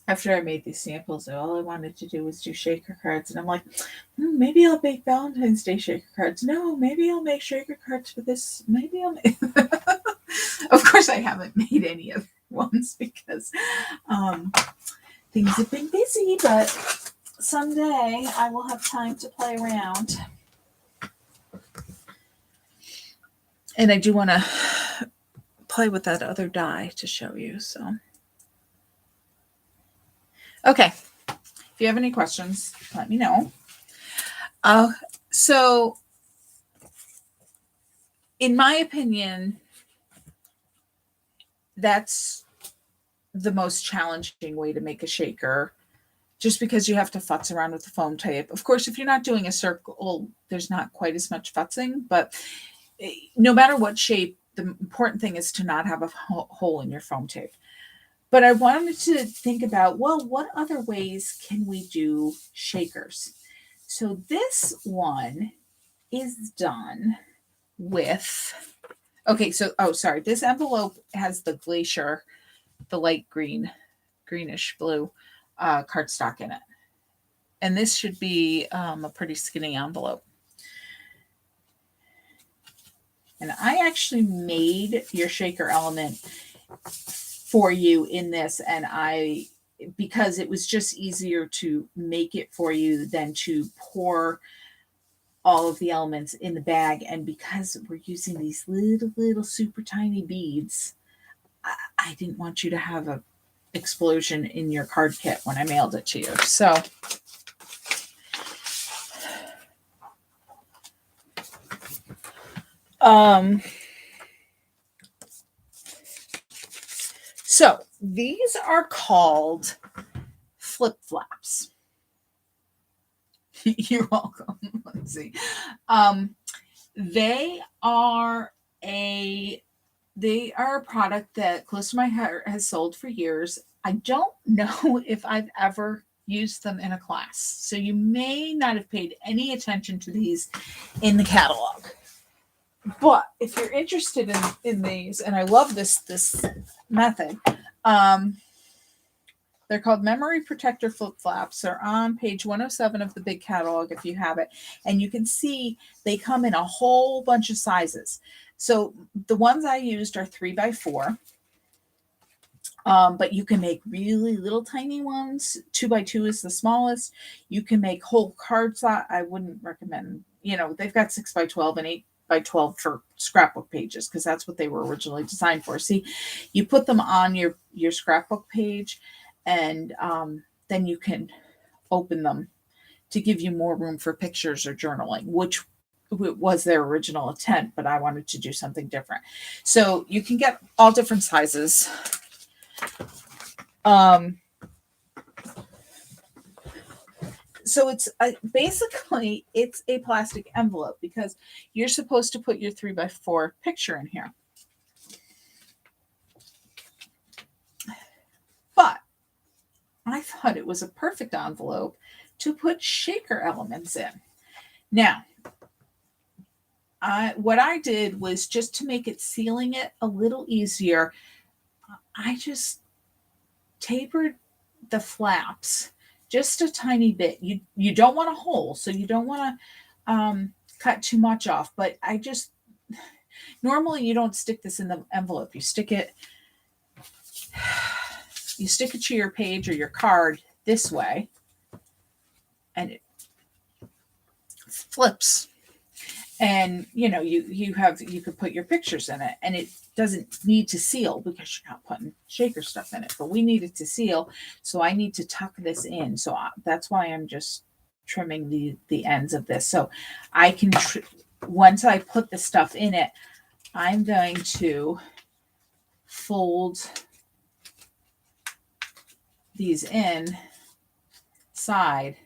After I made these samples, all I wanted to do was do shaker cards. And I'm like, maybe I'll make Valentine's Day shaker cards. No, maybe I'll make shaker cards for this. Maybe I'll make... Of course, I haven't made any other ones because things have been busy, but someday I will have time to play around. And I do want to play with that other die to show you, so... Okay, if you have any questions, let me know. So, in my opinion, that's the most challenging way to make a shaker, just because you have to futz around with the foam tape. Of course, if you're not doing a circle, there's not quite as much futzing, but no matter what shape, the important thing is to not have a hole in your foam tape. But I wanted to think about, well, what other ways can we do shakers? So this one is done with, okay, so, oh, sorry, this envelope has the glacier, the light green greenish blue cardstock in it. And this should be a pretty skinny envelope. And I actually made your shaker element for you in this, and because it was just easier to make it for you than to pour all of the elements in the bag. And because we're using these little super tiny beads, I didn't want you to have a explosion in your card kit when I mailed it to you. So these are called flip flaps. You're welcome. Let's see. They are a product that Close to My Heart has sold for years. I don't know if I've ever used them in a class, so you may not have paid any attention to these in the catalog. But if you're interested in these, and I love this method, they're called Memory Protector Flip Flaps. They're on page 107 of the big catalog if you have it. And you can see they come in a whole bunch of sizes. So the ones I used are 3x4. But you can make really little tiny ones. 2x2 is the smallest. You can make whole card size. I wouldn't recommend, they've got 6x12 and 8x12 for scrapbook pages because that's what they were originally designed for. See, you put them on your scrapbook page, and then you can open them to give you more room for pictures or journaling, which was their original intent, but I wanted to do something different. So you can get all different sizes. So it's basically it's a plastic envelope because you're supposed to put your 3x4 picture in here. But I thought it was a perfect envelope to put shaker elements in. Now, what I did was, just to make it sealing it a little easier, I just tapered the flaps just a tiny bit. You don't want a hole, so you don't want to cut too much off. But normally you don't stick this in the envelope. You stick it to your page or your card this way, and it flips. And you could put your pictures in it, and it doesn't need to seal because you're not putting shaker stuff in it. But we need it to seal, so I need to tuck this in. So that's why I'm just trimming the ends of this. So I can once I put the stuff in it, I'm going to fold these in side,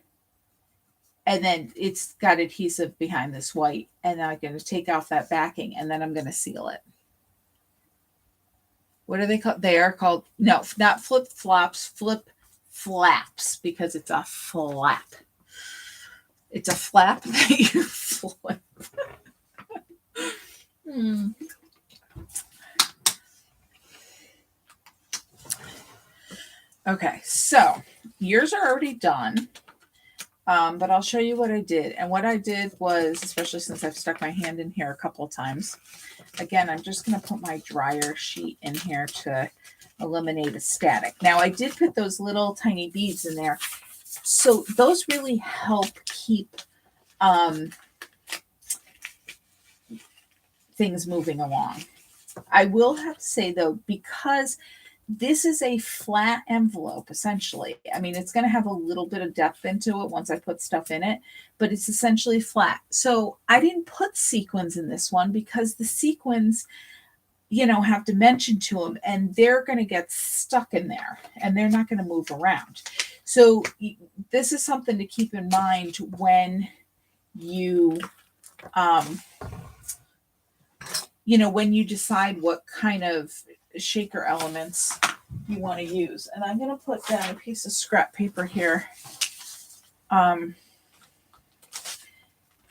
and then it's got adhesive behind this white, and I'm going to take off that backing, and then I'm going to seal it. What are they called? They are called, no, not flip flops, flip flaps, because it's a flap. It's a flap that you flip. Okay, so yours are already done, but I'll show you what I did. And what I did was, especially since I've stuck my hand in here a couple of times, again, I'm just going to put my dryer sheet in here to eliminate a static. Now, I did put those little tiny beads in there, so those really help keep things moving along. I will have to say, though, because this is a flat envelope, essentially. I mean, it's going to have a little bit of depth into it once I put stuff in it, but it's essentially flat. So I didn't put sequins in this one because the sequins, have dimension to them, and they're going to get stuck in there, and they're not going to move around. So this is something to keep in mind when you, when you decide what kind of shaker elements you want to use. And I'm going to put down a piece of scrap paper here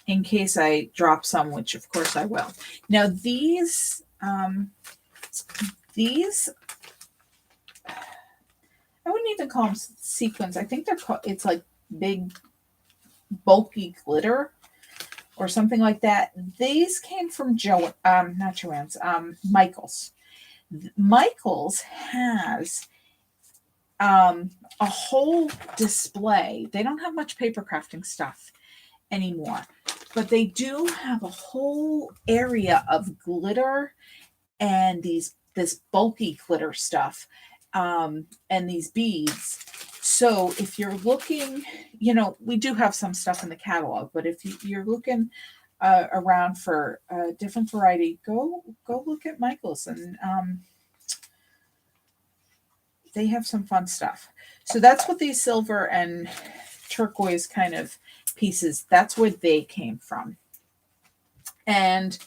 in case I drop some, which of course I will. Now these I wouldn't even call them sequins. I think they're called, it's like big, bulky glitter or something like that. These came from not Joann's, Michael's. Michael's has a whole display. They don't have much paper crafting stuff anymore, but they do have a whole area of glitter and this bulky glitter stuff, and these beads. So if you're looking, we do have some stuff in the catalog, but if you're looking around for a different variety, go look at Michael's, and they have some fun stuff. So that's what these silver and turquoise kind of pieces, that's where they came from. And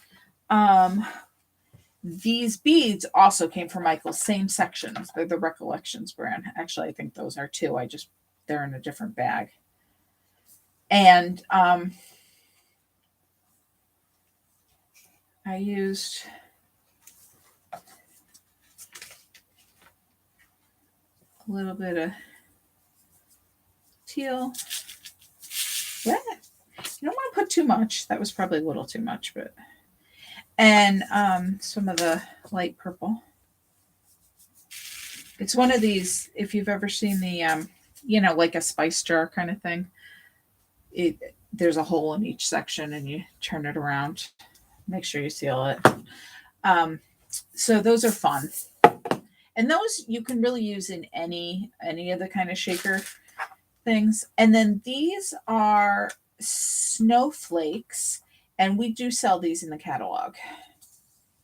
these beads also came from Michael's, same sections. They're the Recollections brand. Actually, I think those are too. They're in a different bag. And I used a little bit of teal. What? You don't want to put too much. That was probably a little too much, but and some of the light purple. It's one of these, if you've ever seen the like a spice jar kind of thing. There's a hole in each section and you turn it around. Make sure you seal it. So those are fun. And those you can really use in any of the kind of shaker things. And then these are snowflakes, and we do sell these in the catalog.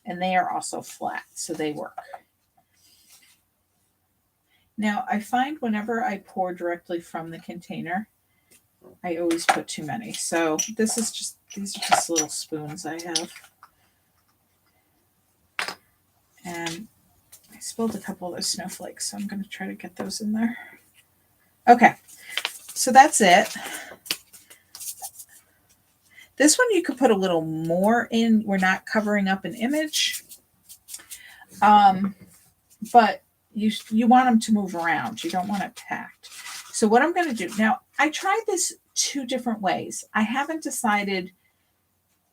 And they are also flat, so they work. Now, I find whenever I pour directly from the container, I always put too many. So these are just little spoons I have. And I spilled a couple of those snowflakes, so I'm going to try to get those in there. Okay, so that's it. This one you could put a little more in. We're not covering up an image. But you want them to move around. You don't want it packed. So what I'm going to do, now I tried this 2 different ways. I haven't decided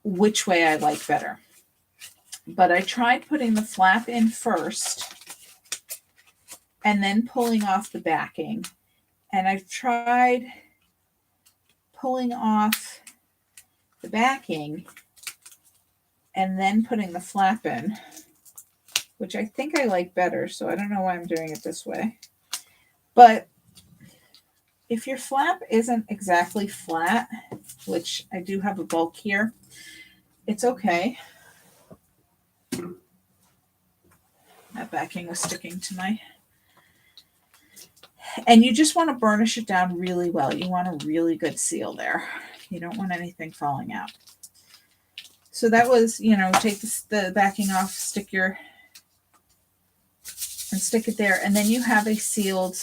which way I like better. But I tried putting the flap in first and then pulling off the backing. And I've tried pulling off the backing and then putting the flap in, which I think I like better. So I don't know why I'm doing it this way. But if your flap isn't exactly flat, which I do have a bulk here, it's okay. That backing was sticking to my... And you just want to burnish it down really well. You want a really good seal there. You don't want anything falling out. So that was, take the backing off, stick it there, and then you have a sealed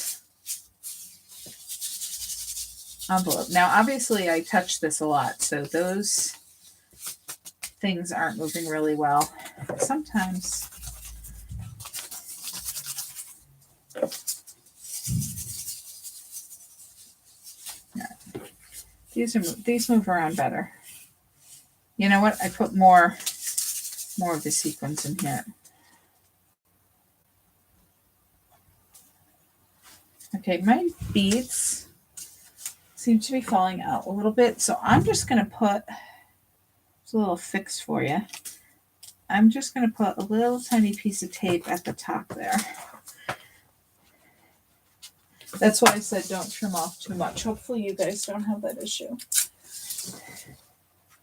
envelope. Now, obviously, I touch this a lot, so those things aren't moving really well. Sometimes these move around better. You know what? I put more of the sequins in here. Okay, my beads seem to be falling out a little bit, so I'm just going to put a little fix for you. I'm just going to put a little tiny piece of tape at the top there. That's why I said don't trim off too much. Hopefully you guys don't have that issue.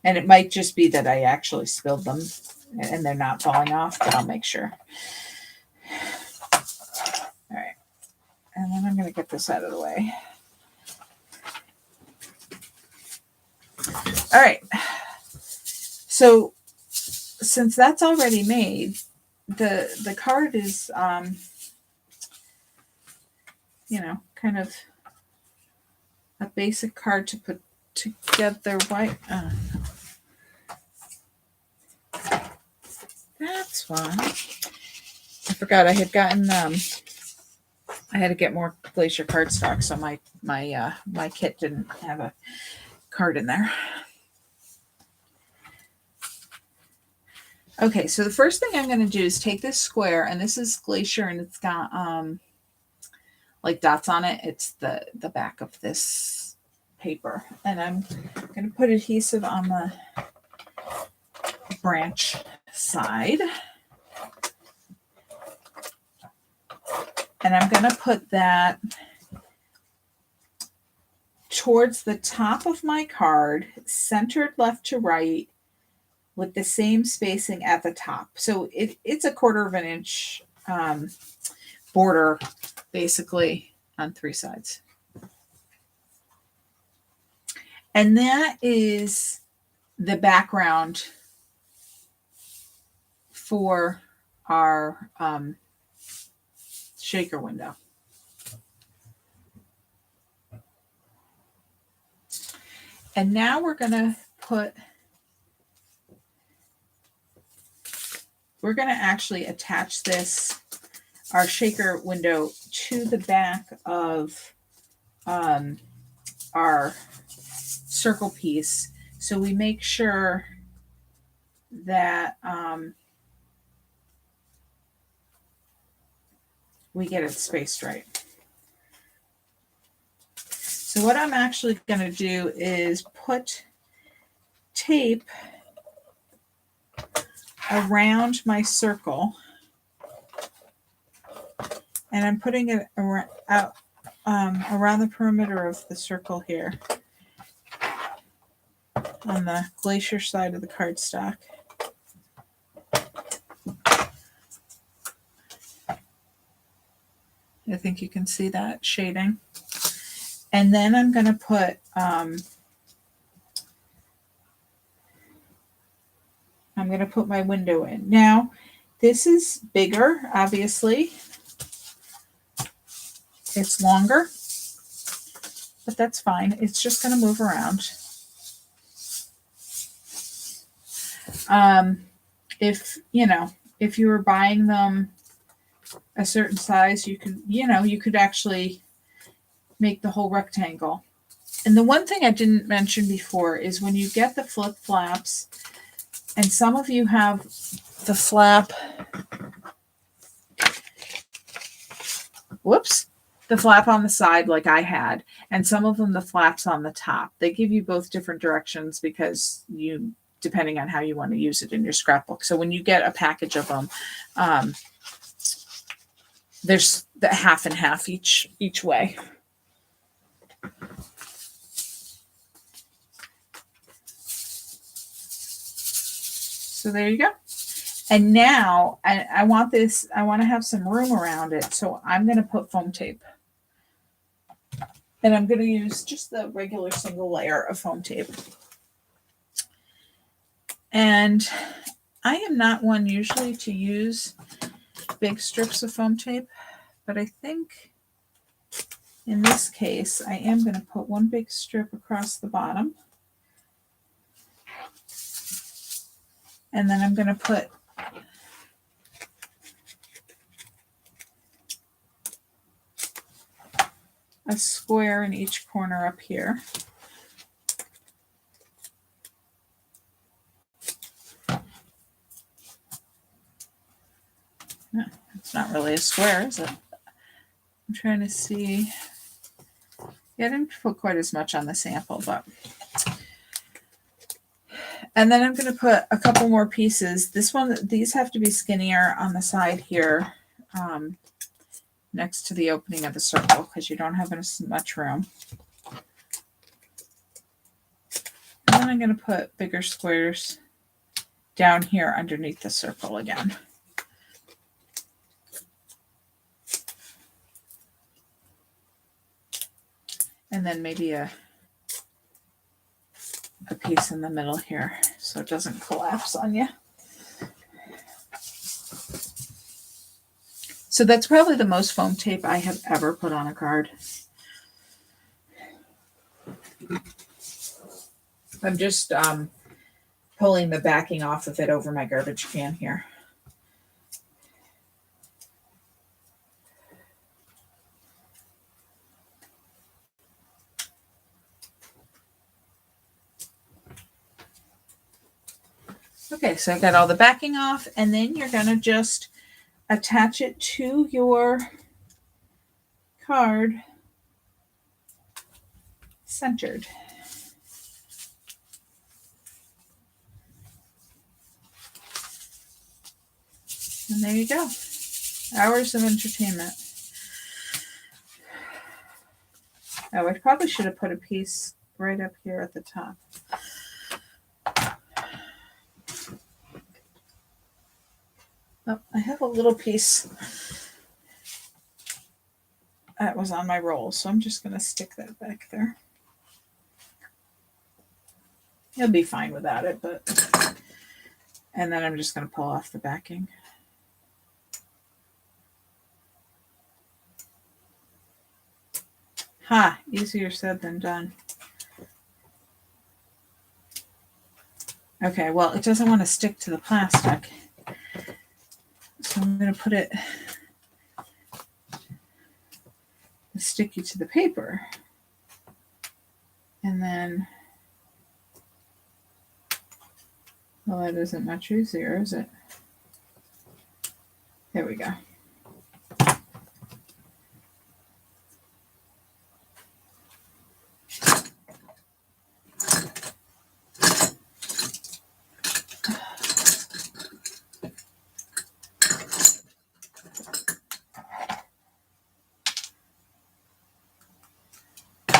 And it might just be that I actually spilled them and they're not falling off, but I'll make sure. All right. And then I'm going to get this out of the way. All right. So since that's already made, the card is, kind of a basic card to put together. Why? That's why. I forgot I had gotten, I had to get more Glacier cardstock, so my kit didn't have a card in there. Okay, so the first thing I'm going to do is take this square, and this is Glacier, and it's got like dots on it. It's the back of this paper, and I'm going to put adhesive on the branch side, and I'm going to put that towards the top of my card, centered left to right, with the same spacing at the top. So it's a 1/4 inch border, basically, on 3 sides. And that is the background for our shaker window. And now we're going to actually attach our shaker window, to the back of our circle piece. So we make sure that we get it spaced right. So what I'm actually going to do is put tape around my circle, and I'm putting it around the perimeter of the circle here on the Glacier side of the cardstock. I think you can see that shading. And then I'm going to put my window in. Now, this is bigger, obviously. It's longer, but that's fine. It's just going to move around. If you were buying them a certain size, you could actually make the whole rectangle. And the one thing I didn't mention before is when you get the flip flaps, and some of you have the flap, the flap on the side like I had, and some of them the flaps on the top. They give you both different directions because depending on how you want to use it in your scrapbook. So when you get a package of them, there's the half and half each way. So there you go. And now I want to have some room around it. So I'm going to put foam tape. And I'm going to use just the regular single layer of foam tape. And I am not one usually to use big strips of foam tape, but I think in this case, I am going to put one big strip across the bottom. And then I'm going to put a square in each corner up here. No, it's not really a square, is it? I'm trying to see. Yeah, I didn't put quite as much on the sample, but. And then I'm going to put a couple more pieces. These have to be skinnier on the side here, next to the opening of the circle, because you don't have as much room. And then I'm going to put bigger squares down here underneath the circle again. And then maybe a piece in the middle here so it doesn't collapse on you. So that's probably the most foam tape I have ever put on a card. I'm just pulling the backing off of it over my garbage can here. Okay, so I got all the backing off, and then you're going to just attach it to your card centered. And there you go. Hours of entertainment. Oh, I probably should have put a piece right up here at the top. Oh, I have a little piece that was on my roll, so I'm just going to stick that back there. You'll be fine without it, but... And then I'm just going to pull off the backing. Ha! Easier said than done. Okay, well, it doesn't want to stick to the plastic. So I'm going to put it sticky to the paper. And then, well, that isn't much easier, is it? There we go.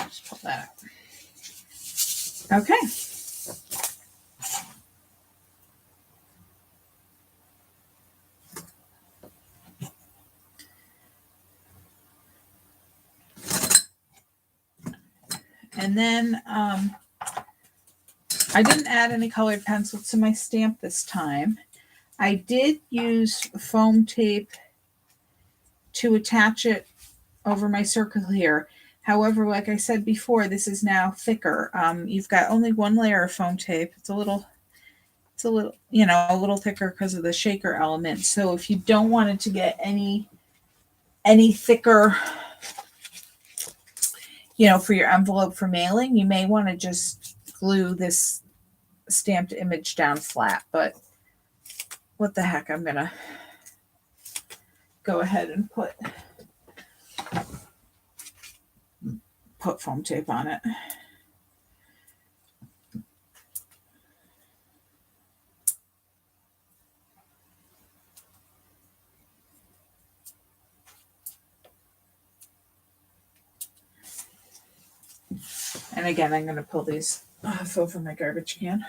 Just pull that out. Okay. And then I didn't add any colored pencil to my stamp this time. I did use foam tape to attach it over my circle here. However, like I said before, this is now thicker. You've got only one layer of foam tape. It's a little, a little thicker because of the shaker element. So if you don't want it to get any thicker, for your envelope for mailing, you may want to just glue this stamped image down flat. But what the heck, I'm going to go ahead and put foam tape on it. And again, I'm going to pull these off over my garbage can.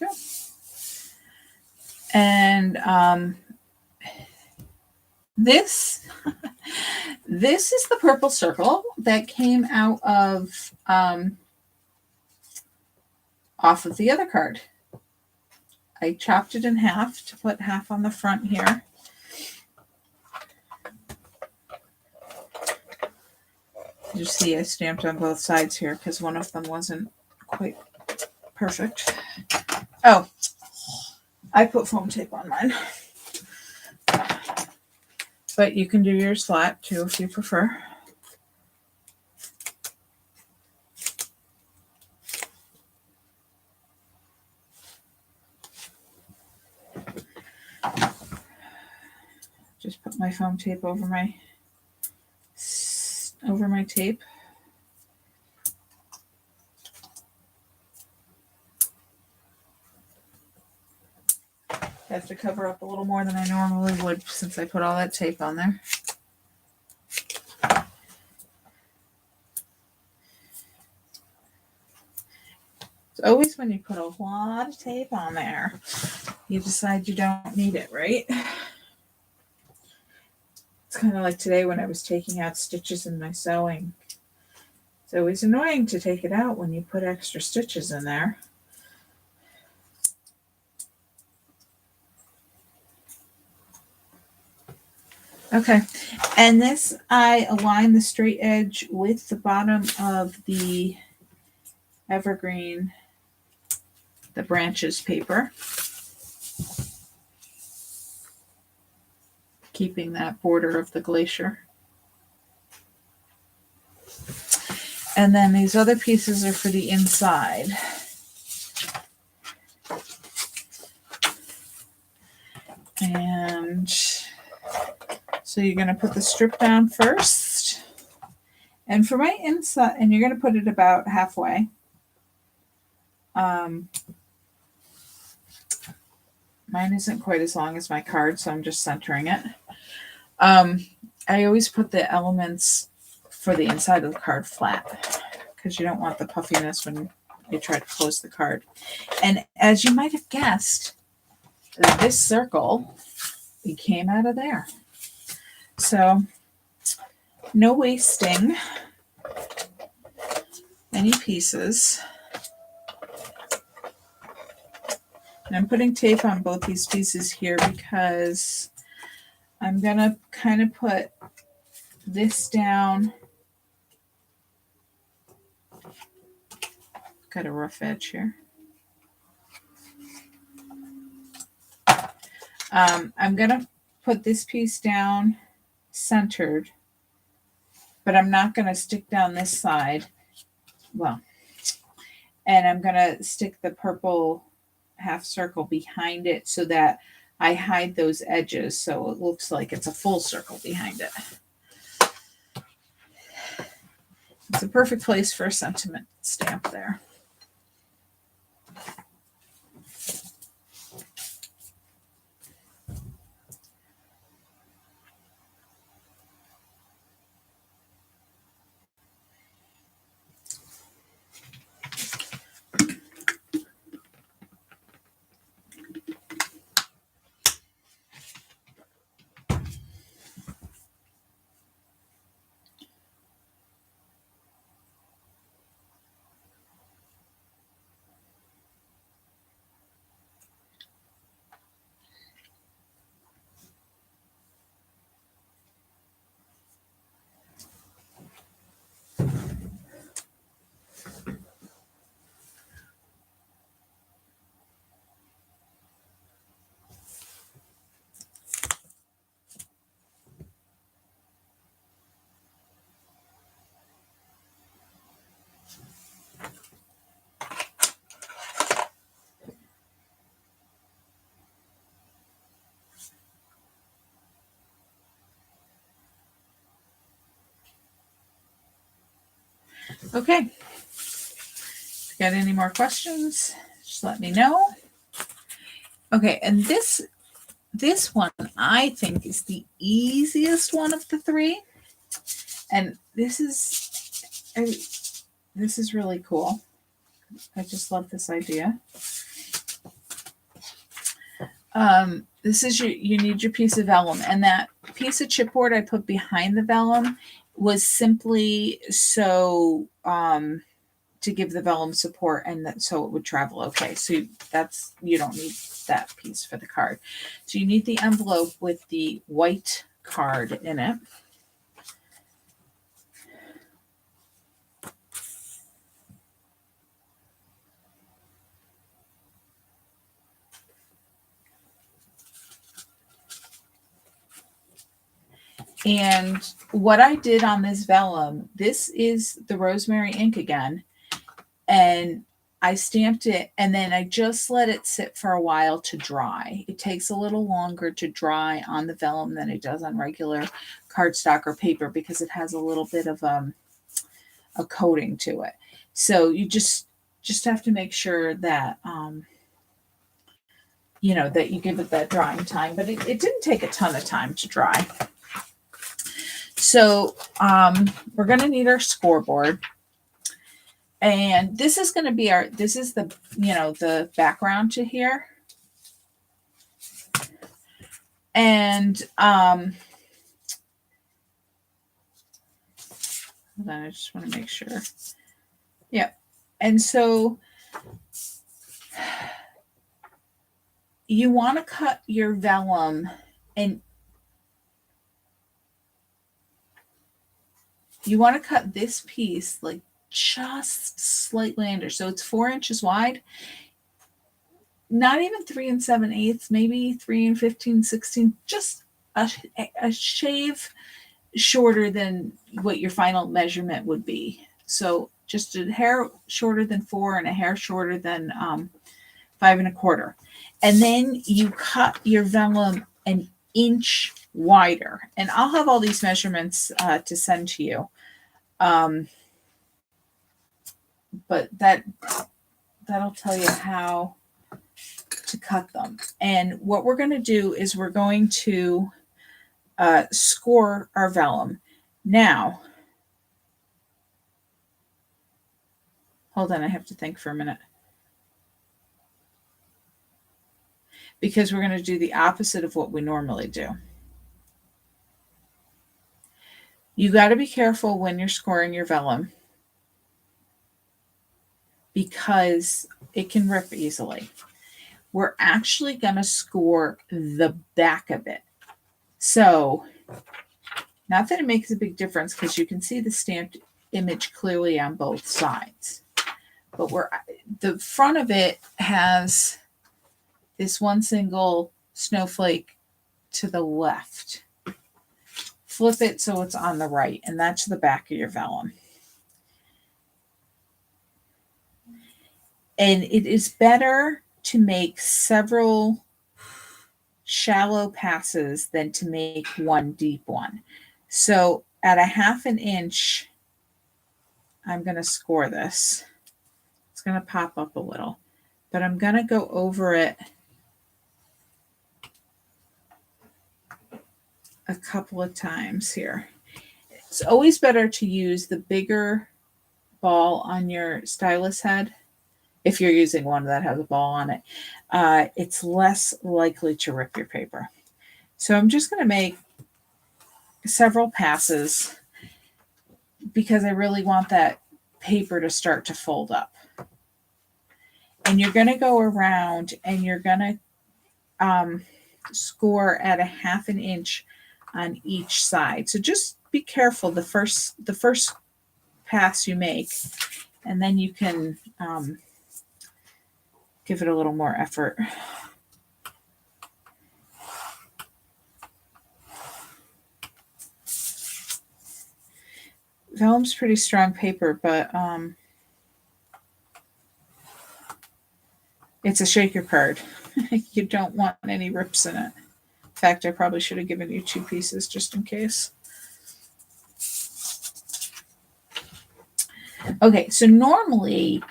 Okay. And this is the purple circle that came out of off of the other card. I chopped it in half to put half on the front here. You see I stamped on both sides here because one of them wasn't quite perfect. Oh, I put foam tape on mine. But you can do yours flat too if you prefer. Just put my foam tape over my tape. I have to cover up a little more than I normally would since I put all that tape on there. It's always when you put a lot of tape on there, you decide you don't need it, right? It's kind of like today when I was taking out stitches in my sewing. It's always annoying to take it out when you put extra stitches in there. Okay, and this, I align the straight edge with the bottom of the evergreen, the branches paper, keeping that border of the glacier. And then these other pieces are for the inside. And so you're going to put the strip down first. And for my inside, and you're going to put it about halfway. Mine isn't quite as long as my card, so I'm just centering it. I always put the elements for the inside of the card flat because you don't want the puffiness when you try to close the card. And as you might have guessed, this circle, it came out of there. So no wasting any pieces. And I'm putting tape on both these pieces here because I'm going to kind of put this down. Got a rough edge here. I'm going to put this piece down centered, but I'm not going to stick down this side. Well, and I'm going to stick the purple half circle behind it so that I hide those edges so it looks like it's a full circle behind it. It's a perfect place for a sentiment stamp there. Okay. If you got any more questions, just let me know. Okay, and this one I think is the easiest one of the three. And this is really cool. I just love this idea. This is you need your piece of vellum, and that piece of chipboard I put behind the vellum was simply so to give the vellum support and that so it would travel okay. So you don't need that piece for the card. So you need the envelope with the white card in it. And what I did on this vellum, this is the rosemary ink again. And I stamped it and then I just let it sit for a while to dry. It takes a little longer to dry on the vellum than it does on regular cardstock or paper because it has a little bit of a coating to it. So you just have to make sure that that you give it that drying time. But it didn't take a ton of time to dry. So we're going to need our scoreboard. And this is going to be this is the, the background to here. And hold on, I just want to make sure. Yep. And so you want to cut your vellum, and you want to cut this piece like just slightly under. So it's 4 inches wide, not even 3 7/8, maybe 3 15/16, just a shave shorter than what your final measurement would be. So just a hair shorter than 4 and a hair shorter than 5 1/4. And then you cut your vellum an inch wider. And I'll have all these measurements to send to you. But that'll tell you how to cut them. And what we're going to do is we're going to score our vellum. Now, hold on, I have to think for a minute. Because we're going to do the opposite of what we normally do. You got to be careful when you're scoring your vellum because it can rip easily. We're actually going to score the back of it. So, not that it makes a big difference because you can see the stamped image clearly on both sides. But the front of it has this one single snowflake to the left. Flip it so it's on the right, and that's the back of your vellum. And it is better to make several shallow passes than to make one deep one. So at a 1/2 inch, I'm going to score this. It's going to pop up a little, but I'm going to go over it a couple of times here. It's always better to use the bigger ball on your stylus head. If you're using one that has a ball on it, it's less likely to rip your paper. So I'm just going to make several passes because I really want that paper to start to fold up. And you're going to go around and you're going to score at a 1/2 inch on each side. So just be careful the first pass you make, and then you can give it a little more effort. Vellum's pretty strong paper, but it's a shaker card. You don't want any rips in it. In fact, I probably should have given you 2 pieces just in case. Okay, so normally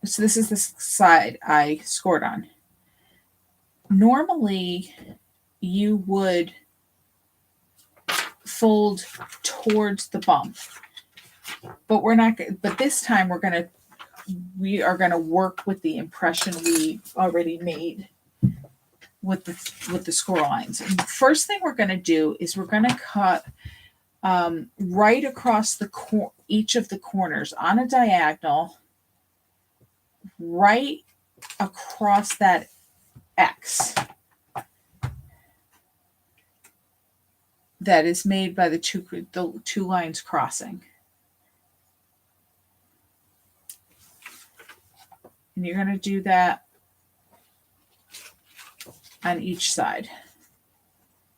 so this is the side I scored on. Normally, you would fold towards the bump, but we're not. But this time we are gonna work with the impression we already made with the score lines. And the first thing we're gonna do is we're gonna cut right across each of the corners on a diagonal, right across that X that is made by the two lines crossing. And you're going to do that on each side,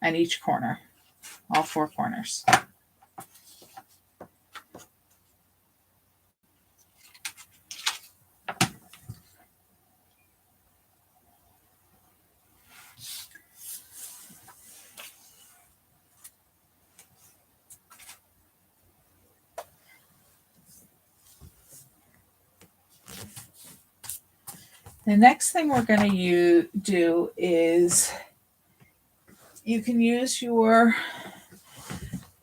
on each corner, all 4 corners. The next thing we're going to do is you can use your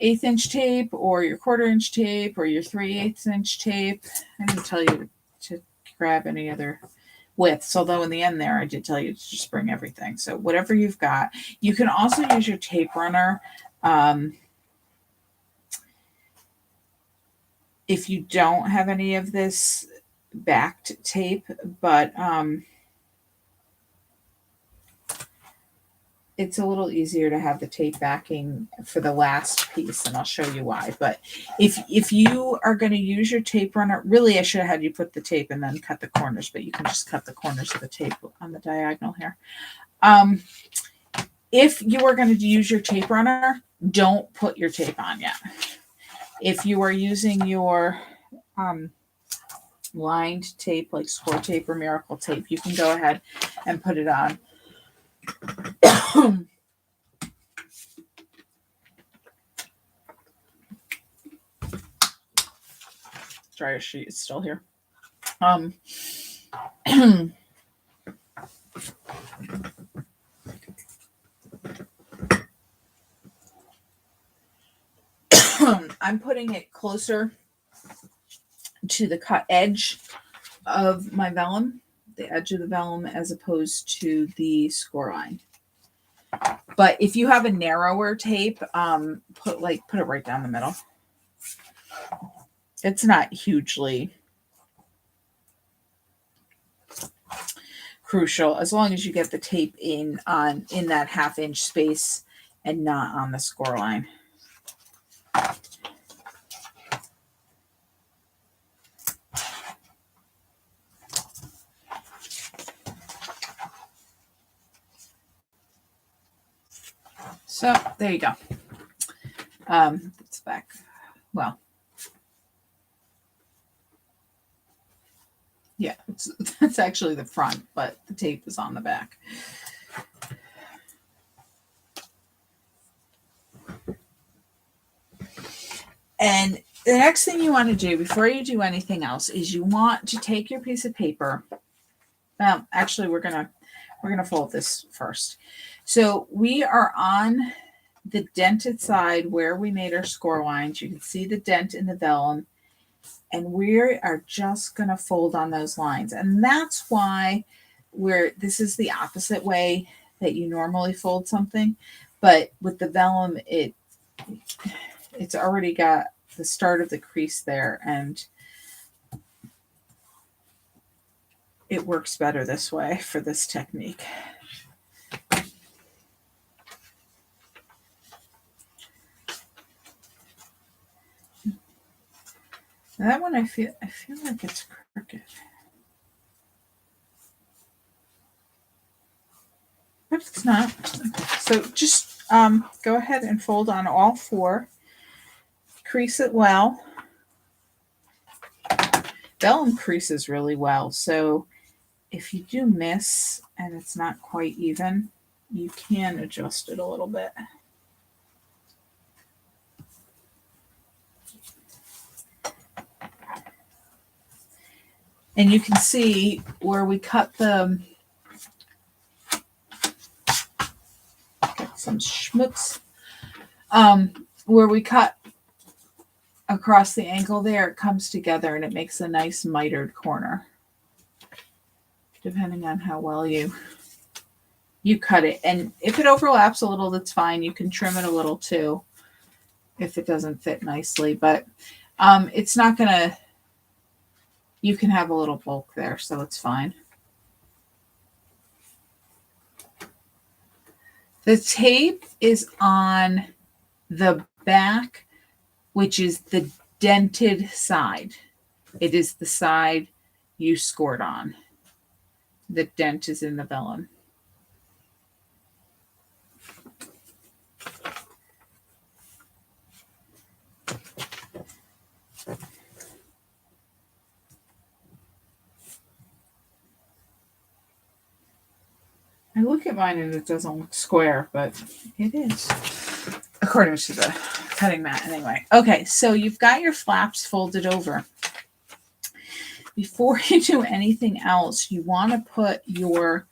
1/8 inch tape or your 1/4 inch tape or your 3/8 inch tape. I didn't tell you to grab any other widths, although in the end there I did tell you to just bring everything. So whatever you've got. You can also use your tape runner. If you don't have any of this backed tape, but it's a little easier to have the tape backing for the last piece, and I'll show you why. But if you are going to use your tape runner, really I should have had you put the tape and then cut the corners, but you can just cut the corners of the tape on the diagonal here. If you are going to use your tape runner, don't put your tape on yet. If you are using your lined tape, like score tape or miracle tape, you can go ahead and put it on. Dryer sheet is still here. I'm putting it closer to the cut edge of my vellum, the edge of the vellum, as opposed to the score line. But if you have a narrower tape, put it right down the middle. It's not hugely crucial as long as you get the tape in that 1/2 inch space and not on the score line. So there you go. It's back. Well, yeah, it's actually the front, but the tape is on the back. And the next thing you want to do before you do anything else is you want to take your piece of paper. Actually, we're gonna fold this first. So we are on the dented side where we made our score lines. You can see the dent in the vellum, and we are just going to fold on those lines. And that's why this is the opposite way that you normally fold something. But with the vellum, it's already got the start of the crease there, and it works better this way for this technique. That one I feel like it's crooked. But it's not. So just go ahead and fold on all 4. Crease it well. Vellum creases really well. So if you do miss and it's not quite even, you can adjust it a little bit. And you can see where we cut got some schmutz, where we cut across the angle there, it comes together and it makes a nice mitered corner. Depending on how well you cut it. And if it overlaps a little, that's fine. You can trim it a little too if it doesn't fit nicely. But it's not going to... You can have a little bulk there, so it's fine. The tape is on the back, which is the dented side. It is the side you scored on. The dent is in the vellum. I look at mine and it doesn't look square, but it is, according to the cutting mat anyway. Okay, so you've got your flaps folded over. Before you do anything else, you want to put your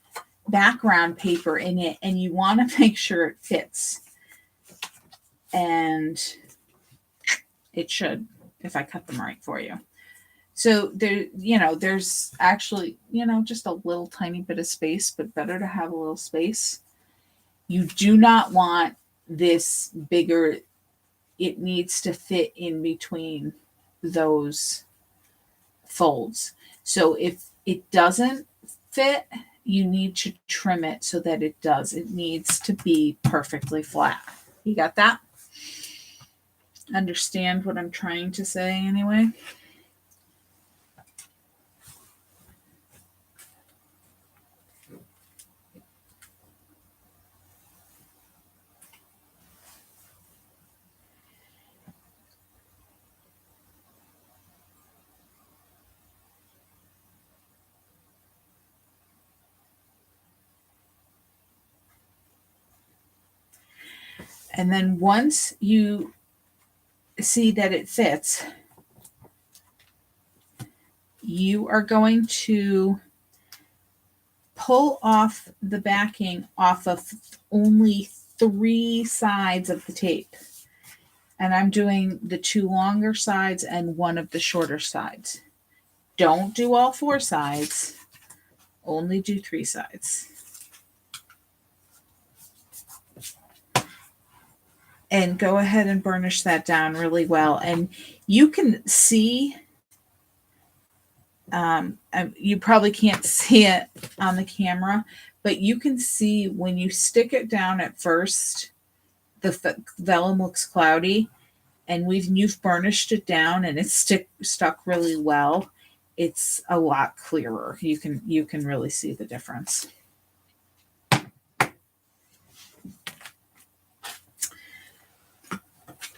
background paper in it, and you want to make sure it fits. And it should, if I cut them right for you. So there's actually, just a little tiny bit of space, but better to have a little space. You do not want this bigger. It needs to fit in between those folds. So if it doesn't fit, you need to trim it so that it does. It needs to be perfectly flat. You got that? Understand what I'm trying to say anyway? And then once you see that it fits, you are going to pull off the backing off of only 3 sides of the tape. And I'm doing the 2 longer sides and 1 of the shorter sides. Don't do all 4 sides, only do 3 sides. And go ahead and burnish that down really well. And you can see, you probably can't see it on the camera, but you can see when you stick it down at first, the vellum looks cloudy. And you've burnished it down and it's stuck really well. It's a lot clearer. You can really see the difference.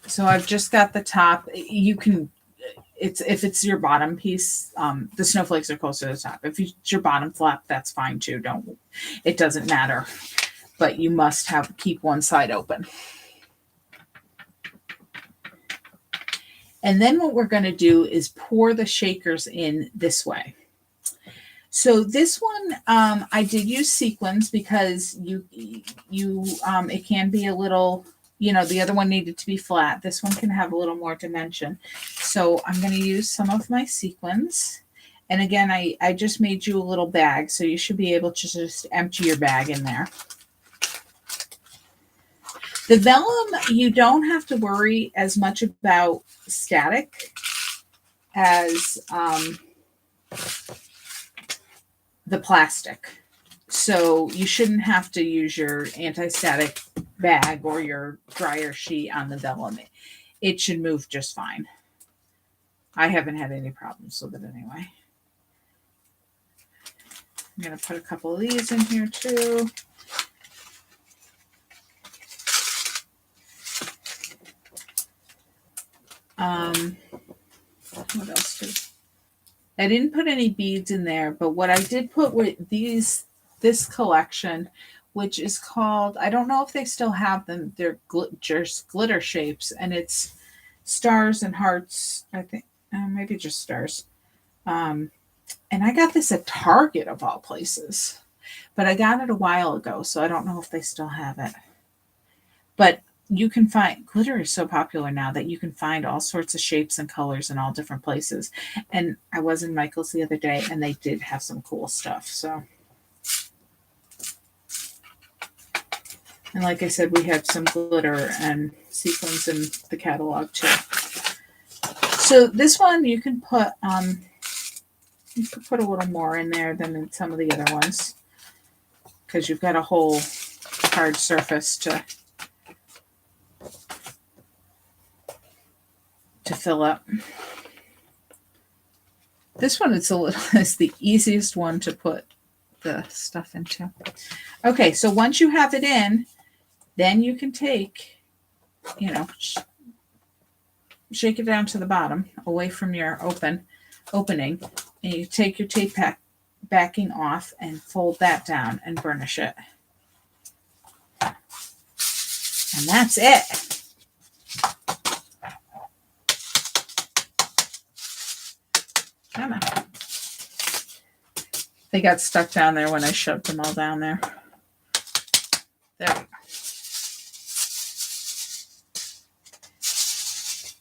So I've just got the top. You can, if it's your bottom piece, the snowflakes are close to the top. If it's your bottom flap, that's fine too. It doesn't matter. But you must keep one side open. And then what we're going to do is pour the shakers in this way. So this one, I did use sequins because it can be a little, the other one needed to be flat. This one can have a little more dimension. So I'm going to use some of my sequins. And again, I just made you a little bag, so you should be able to just empty your bag in there. The vellum, you don't have to worry as much about static as the plastic. So you shouldn't have to use your anti-static bag or your dryer sheet on the vellum. It should move just fine. I haven't had any problems with it anyway. I'm going to put a couple of these in here too. What else I didn't put any beads in there, but what I did put with this collection, which is called, I don't know if they still have them, they're just glitter shapes, and it's stars and hearts, I think, maybe just stars. And I got this at Target of all places, but I got it a while ago, so I don't know if they still have it. But you can find, glitter is so popular now that you can find all sorts of shapes and colors in all different places. And I was in Michael's the other day and they did have some cool stuff. So, and like I said, we have some glitter and sequins in the catalog too. So this one you can put a little more in there than in some of the other ones, because you've got a whole hard surface to fill up. This one is the easiest one to put the stuff into. Okay, so once you have it in, then you can take, shake it down to the bottom, away from your opening, and you take your tape backing off and fold that down and burnish it. And that's it. Come on. They got stuck down there when I shoved them all down there. There we go.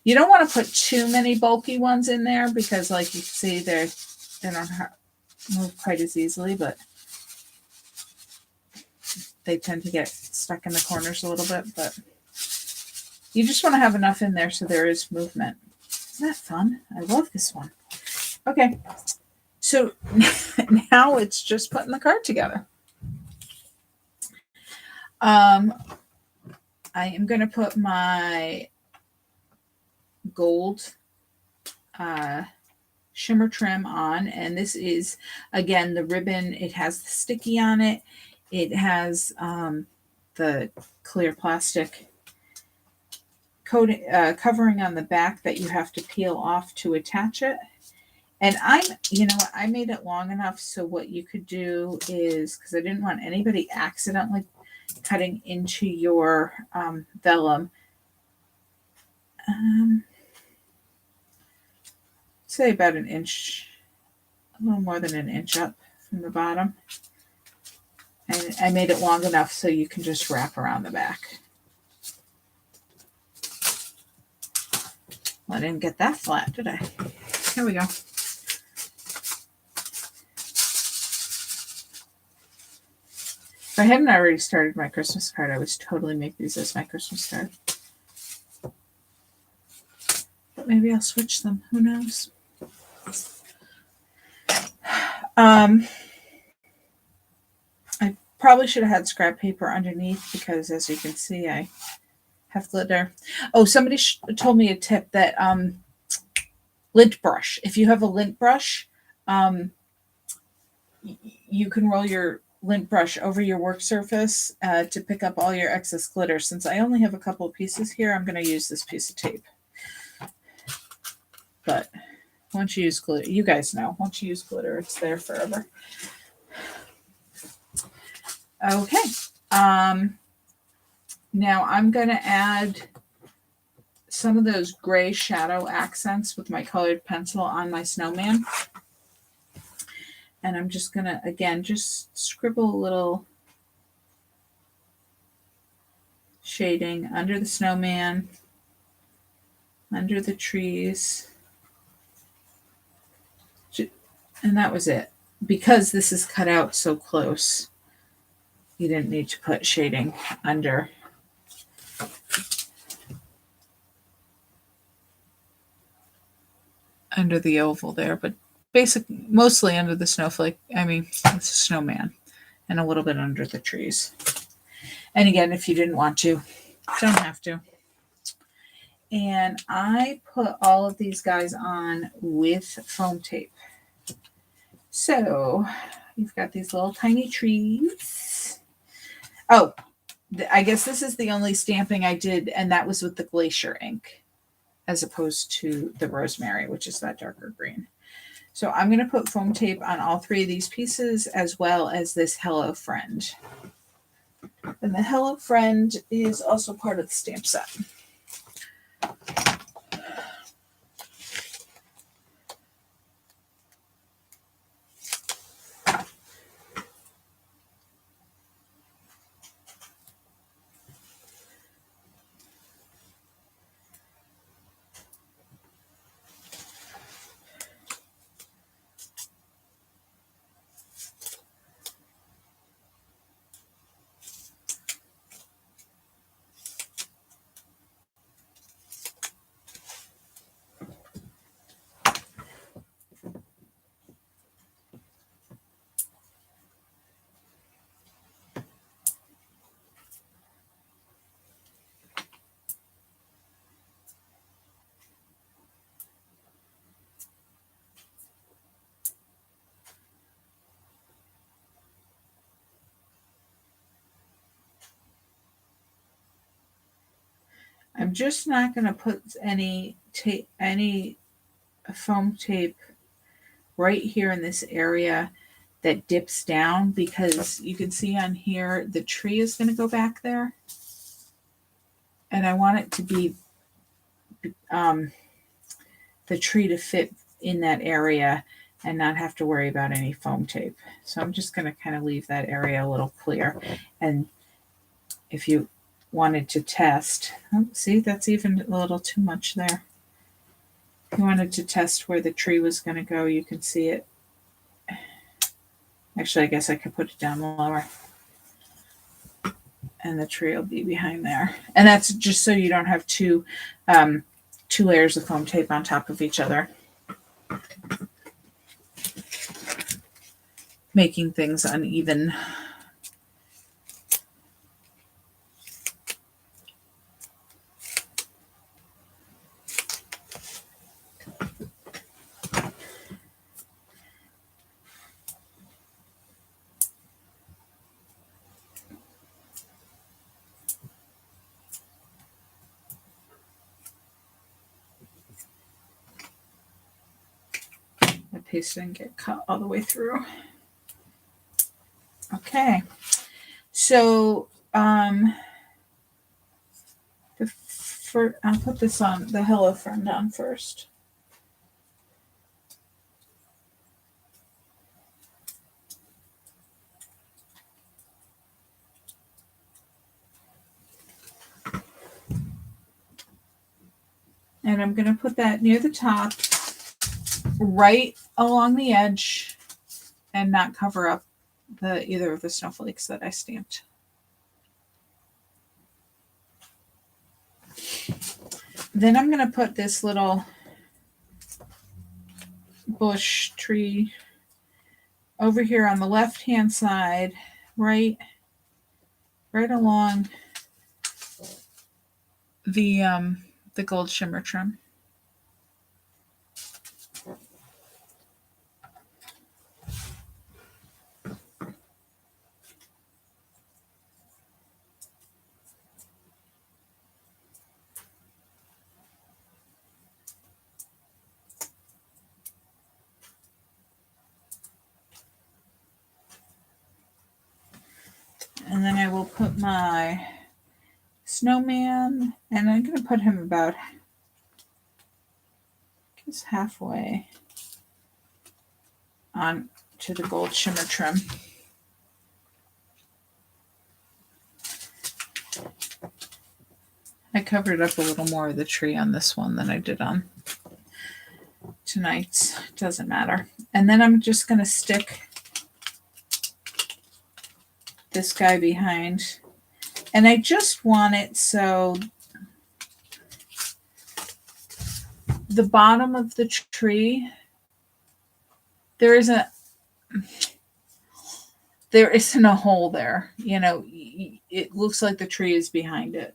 You don't want to put too many bulky ones in there because, like you can see, they don't move quite as easily, but they tend to get stuck in the corners a little bit. But you just want to have enough in there so there is movement. Isn't that fun? I love this one. Okay, So now it's just putting the card together. I am going to put my gold shimmer trim on, and this is, again, the ribbon. It has the sticky on it. It has the clear plastic coating, covering on the back that you have to peel off to attach it. And I made it long enough so what you could do is, because I didn't want anybody accidentally cutting into your vellum. Say about an inch, a little more than an inch up from the bottom. And I made it long enough so you can just wrap around the back. Well, I didn't get that flat, did I? Here we go. If I hadn't already started my Christmas card, I would totally make these as my Christmas card. But maybe I'll switch them. Who knows? I probably should have had scrap paper underneath because, as you can see, I have glitter. Oh, somebody told me a tip that lint brush. If you have a lint brush, you can roll your lint brush over your work surface to pick up all your excess glitter. Since I only have a couple of pieces here, I'm going to use this piece of tape. But once you use glitter, you guys know, once you use glitter, it's there forever. Okay. Now I'm going to add some of those gray shadow accents with my colored pencil on my snowman. And I'm just going to, again, just scribble a little shading under the snowman, under the trees. And that was it. Because this is cut out so close, you didn't need to put shading under. Under the oval there, but mostly under the snowflake. I mean, it's a snowman, and a little bit under the trees. And again, if you didn't want to, don't have to. And I put all of these guys on with foam tape. So you've got these little tiny trees. Oh, I guess this is the only stamping I did, and that was with the glacier ink, as opposed to the rosemary, which is that darker green. So I'm going to put foam tape on all three of these pieces, as well as this Hello Friend. And the Hello Friend is also part of the stamp set. I'm just not going to put any foam tape right here in this area that dips down, because you can see on here the tree is going to go back there, and I want it to be the tree to fit in that area and not have to worry about any foam tape. So I'm just going to kind of leave that area a little clear. And if you wanted to test, see, that's even a little too much there. If you wanted to test where the tree was going to go, you can see it. Actually, I guess I could put it down lower. And the tree will be behind there. And that's just so you don't have two layers of foam tape on top of each other. making things uneven. The paste didn't get cut all the way through. Okay, so I'll put this on the Hello Friend on first. And I'm going to put that near the top, right along the edge, and not cover up either of the snowflakes that I stamped. Then I'm going to put this little bush tree over here on the left-hand side, right along the gold shimmer trim. And then I will put my snowman, and I'm going to put him about, I guess, halfway on to the gold shimmer trim. I covered up a little more of the tree on this one than I did on tonight's. Doesn't matter. And then I'm just going to stick this guy behind, and I just want it so the bottom of the tree, there isn't a hole there. You know, it looks like the tree is behind it.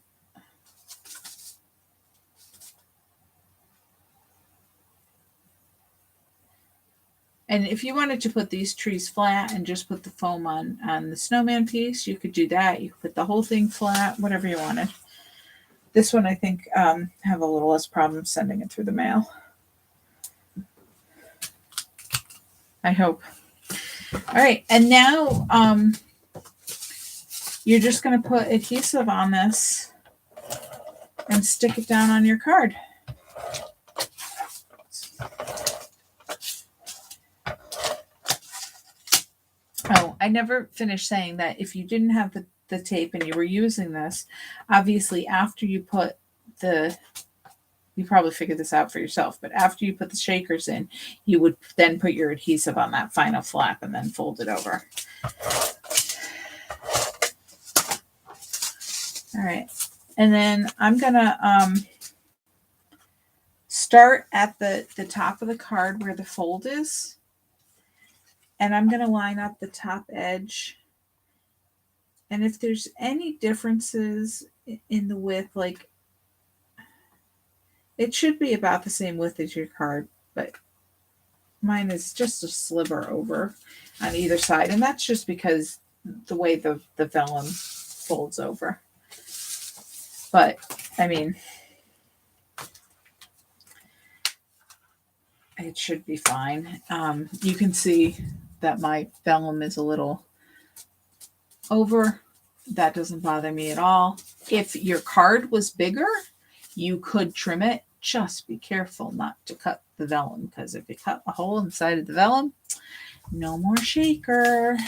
And if you wanted to put these trees flat and just put the foam on the snowman piece, you could do that. You could put the whole thing flat, whatever you wanted. This one, I think, have a little less problem sending it through the mail. I hope. All right, and now you're just going to put adhesive on this and stick it down on your card. Oh, I never finished saying that if you didn't have the tape and you were using this, obviously after you put you probably figured this out for yourself, but after you put the shakers in, you would then put your adhesive on that final flap and then fold it over. All right. And then I'm going to start at the top of the card where the fold is. And I'm going to line up the top edge. And if there's any differences in the width, like it should be about the same width as your card, but mine is just a sliver over on either side. And that's just because the way the vellum folds over. But, I mean, it should be fine. You can see that my vellum is a little over. That doesn't bother me at all. If your card was bigger, you could trim it. Just be careful not to cut the vellum, because if you cut a hole inside of the vellum, no more shaker.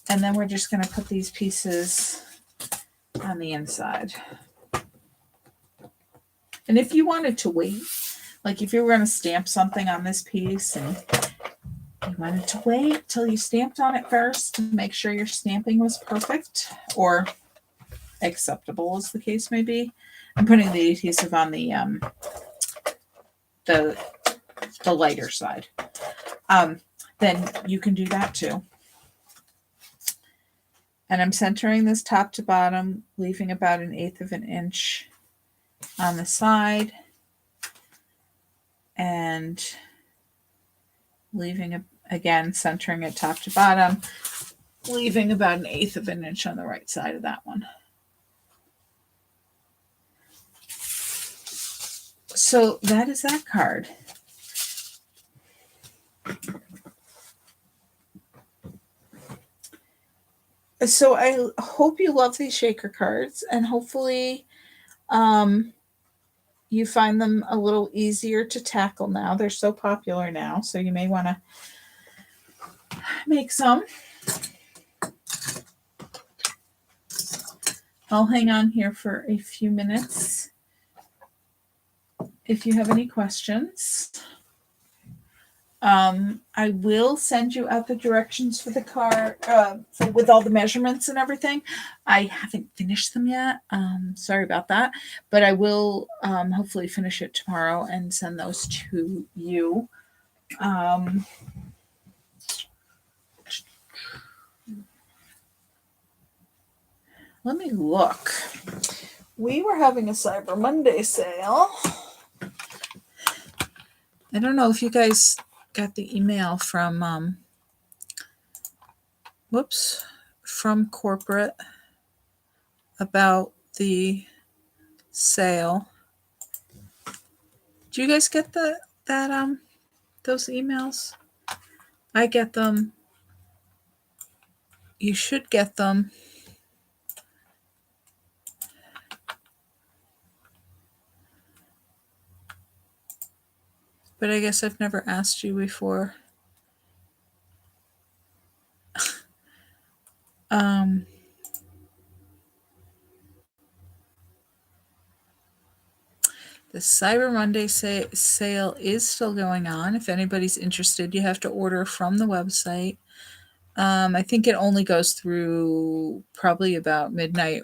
And then we're just going to put these pieces on the inside. And if you wanted to wait, like if you were going to stamp something on this piece and you wanted to wait till you stamped on it first to make sure your stamping was perfect or acceptable, as the case may be. I'm putting the adhesive on the the lighter side. Then you can do that too. And I'm centering this top to bottom, leaving about 1/8 of an inch on the side, and leaving, again, centering it top to bottom, leaving about 1/8 of an inch on the right side of that one. So that is that card. So I hope you love these shaker cards, and hopefully you find them a little easier to tackle now. They're so popular now, so you may want to make some. I'll hang on here for a few minutes if you have any questions. I will send you out the directions for the card with all the measurements and everything. I haven't finished them yet. Sorry about that, but I will hopefully finish it tomorrow and send those to you. Let me look. We were having a Cyber Monday sale. I don't know if you guys got the email from from corporate about the sale. Do you guys get those emails? I get them. You should get them. But I guess I've never asked you before. The Cyber Monday sale is still going on. If anybody's interested, you have to order from the website. I think it only goes through probably about midnight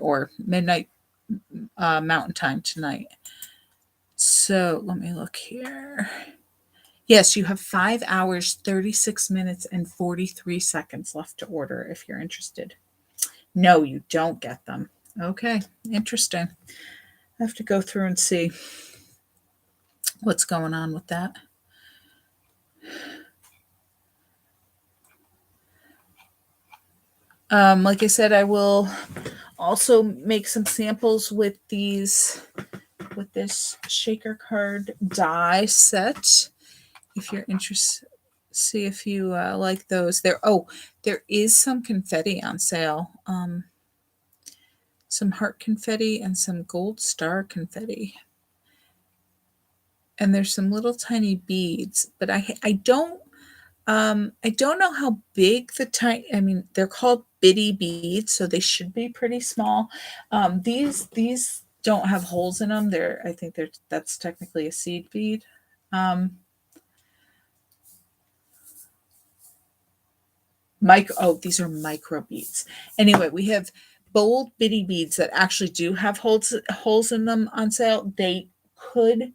Mountain Time tonight. So let me look here. Yes, you have 5 hours, 36 minutes, and 43 seconds left to order if you're interested. No, you don't get them. Okay, interesting. I have to go through and see what's going on with that. Like I said, I will also make some samples with this shaker card die set. If you're interested, see if you like those. There is some confetti on sale. Some heart confetti and some gold star confetti. And there's some little tiny beads, but I don't know how big they're called bitty beads, so they should be pretty small. These don't have holes in them. I think that's technically a seed bead. These are micro beads. Anyway, we have bold bitty beads that actually do have holes in them on sale. They could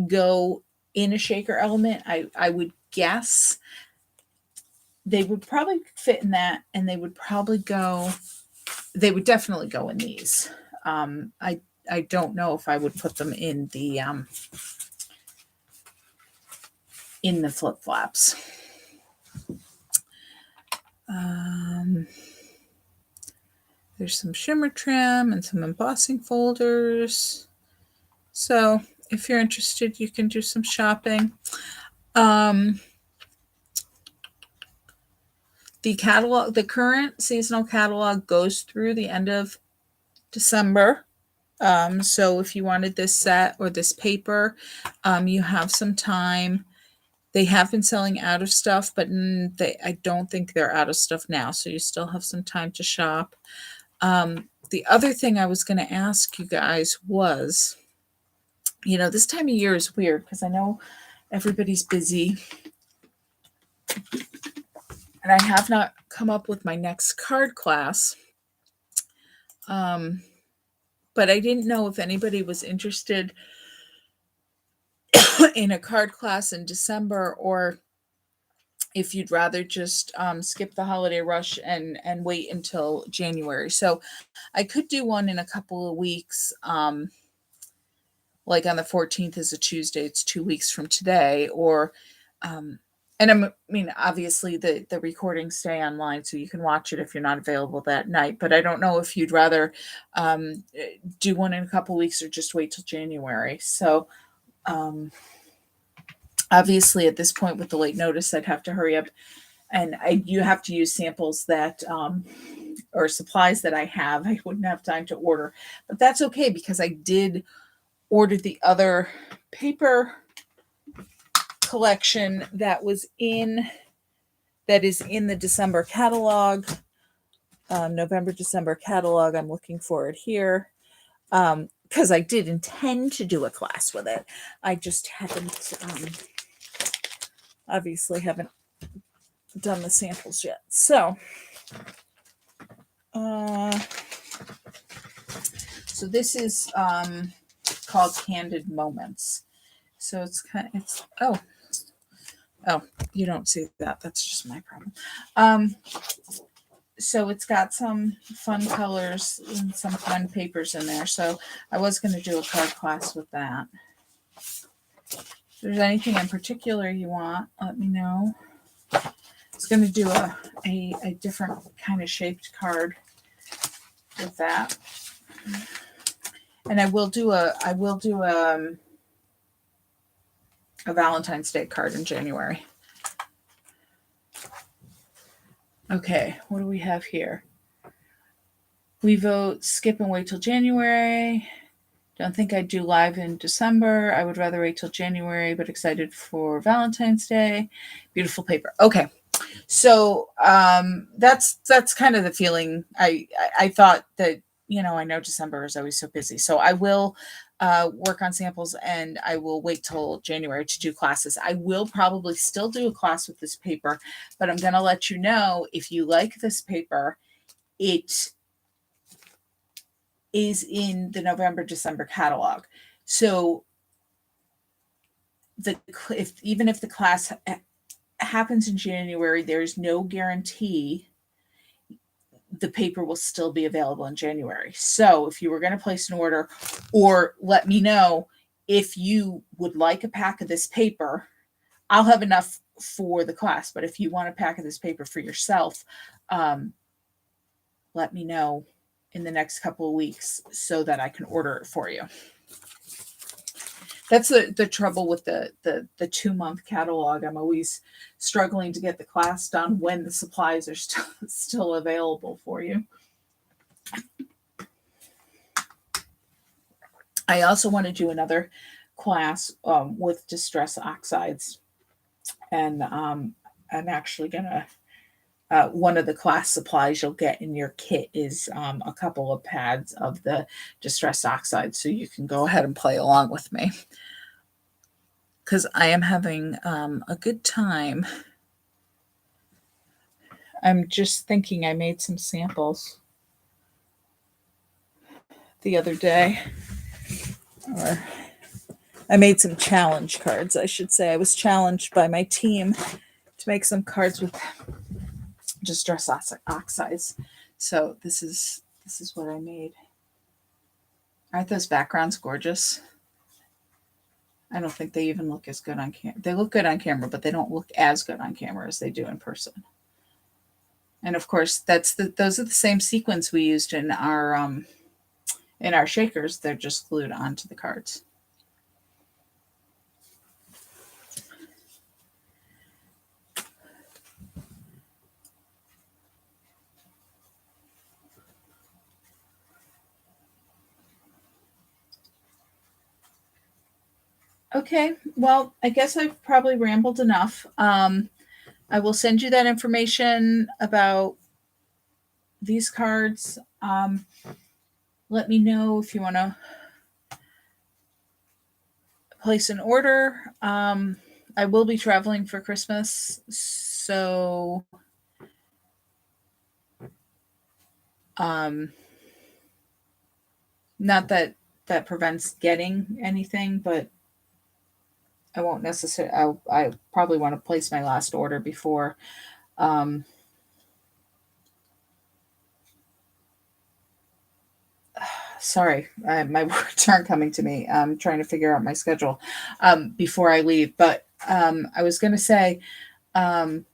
go in a shaker element. I would guess they would probably fit in that, and they would definitely go in these. I don't know if I would put them in the flip-flops. There's some shimmer trim and some embossing folders. So if you're interested, you can do some shopping. The catalog, the current seasonal catalog, goes through the end of December. So if you wanted this set or this paper, you have some time. They have been selling out of stuff, but I don't think they're out of stuff now. So you still have some time to shop. The other thing I was going to ask you guys was, this time of year is weird because I know everybody's busy. And I have not come up with my next card class. But I didn't know if anybody was interested in a card class in December, or if you'd rather just skip the holiday rush and wait until January. So I could do one in a couple of weeks. Like on the 14th is a Tuesday, it's 2 weeks from today, or um, and I mean, obviously the recordings stay online, so you can watch it if you're not available that night. But I don't know if you'd rather do one in a couple weeks or just wait till January. So um, obviously, at this point with the late notice, I'd have to hurry up, and you have to use samples that or supplies that I have. I wouldn't have time to order, but that's okay because I did order the other paper collection that is in the December catalog, November December catalog. I'm looking for it here because I did intend to do a class with it. I just haven't obviously haven't done the samples yet. So so this is called Candid Moments. So it's oh, you don't see that. That's just my problem. So it's got some fun colors and some fun papers in there. So I was going to do a card class with that. If there's anything in particular you want, let me know. I was going to do a different kind of shaped card with that. And I will do a Valentine's Day card in January. Okay, what do we have here? We vote skip and wait till January. Don't think I'd do live in December. I would rather wait till January, but excited for Valentine's Day. Beautiful paper. Okay. So that's kind of the feeling. I thought that, I know December is always so busy. So I will work on samples and I will wait till January to do classes. I will probably still do a class with this paper, but I'm going to let you know if you like this paper, it is in the November, December catalog. So even if the class happens in January, there's no guarantee the paper will still be available in January. So if you were going to place an order, or let me know if you would like a pack of this paper, I'll have enough for the class. But if you want a pack of this paper for yourself, let me know in the next couple of weeks so that I can order it for you. That's the trouble with the 2-month catalog. I'm always struggling to get the class done when the supplies are still available for you. I also want to do another class with distress oxides, and I'm actually gonna. One of the class supplies you'll get in your kit is a couple of pads of the distress oxide, so you can go ahead and play along with me. Because I am having a good time. I'm just thinking I made some samples the other day. Or I made some challenge cards, I should say. I was challenged by my team to make some cards with distress oxides. So this is what I made. Aren't those backgrounds gorgeous? I don't think they even look as good on camera. They look good on camera, but they don't look as good on camera as they do in person. And of course, those are the same sequins we used in our shakers. They're just glued onto the cards. Okay, well, I guess I've probably rambled enough. I will send you that information about these cards. Let me know if you want to place an order. I will be traveling for Christmas, so not that prevents getting anything, but I won't necessarily, I probably want to place my last order before, um, sorry, my words aren't coming to me. I'm trying to figure out my schedule before I leave. But I was going to say, um,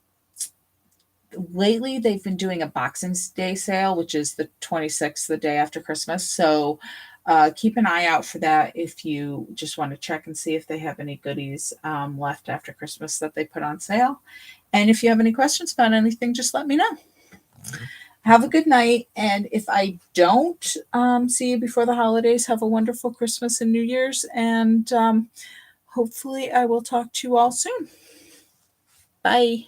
lately they've been doing a Boxing Day sale, which is the 26th, the day after Christmas. So keep an eye out for that if you just want to check and see if they have any goodies left after Christmas that they put on sale. And if you have any questions about anything, just let me know. Have a good night. And if I don't see you before the holidays, have a wonderful Christmas and New Year's. And hopefully, I will talk to you all soon. Bye.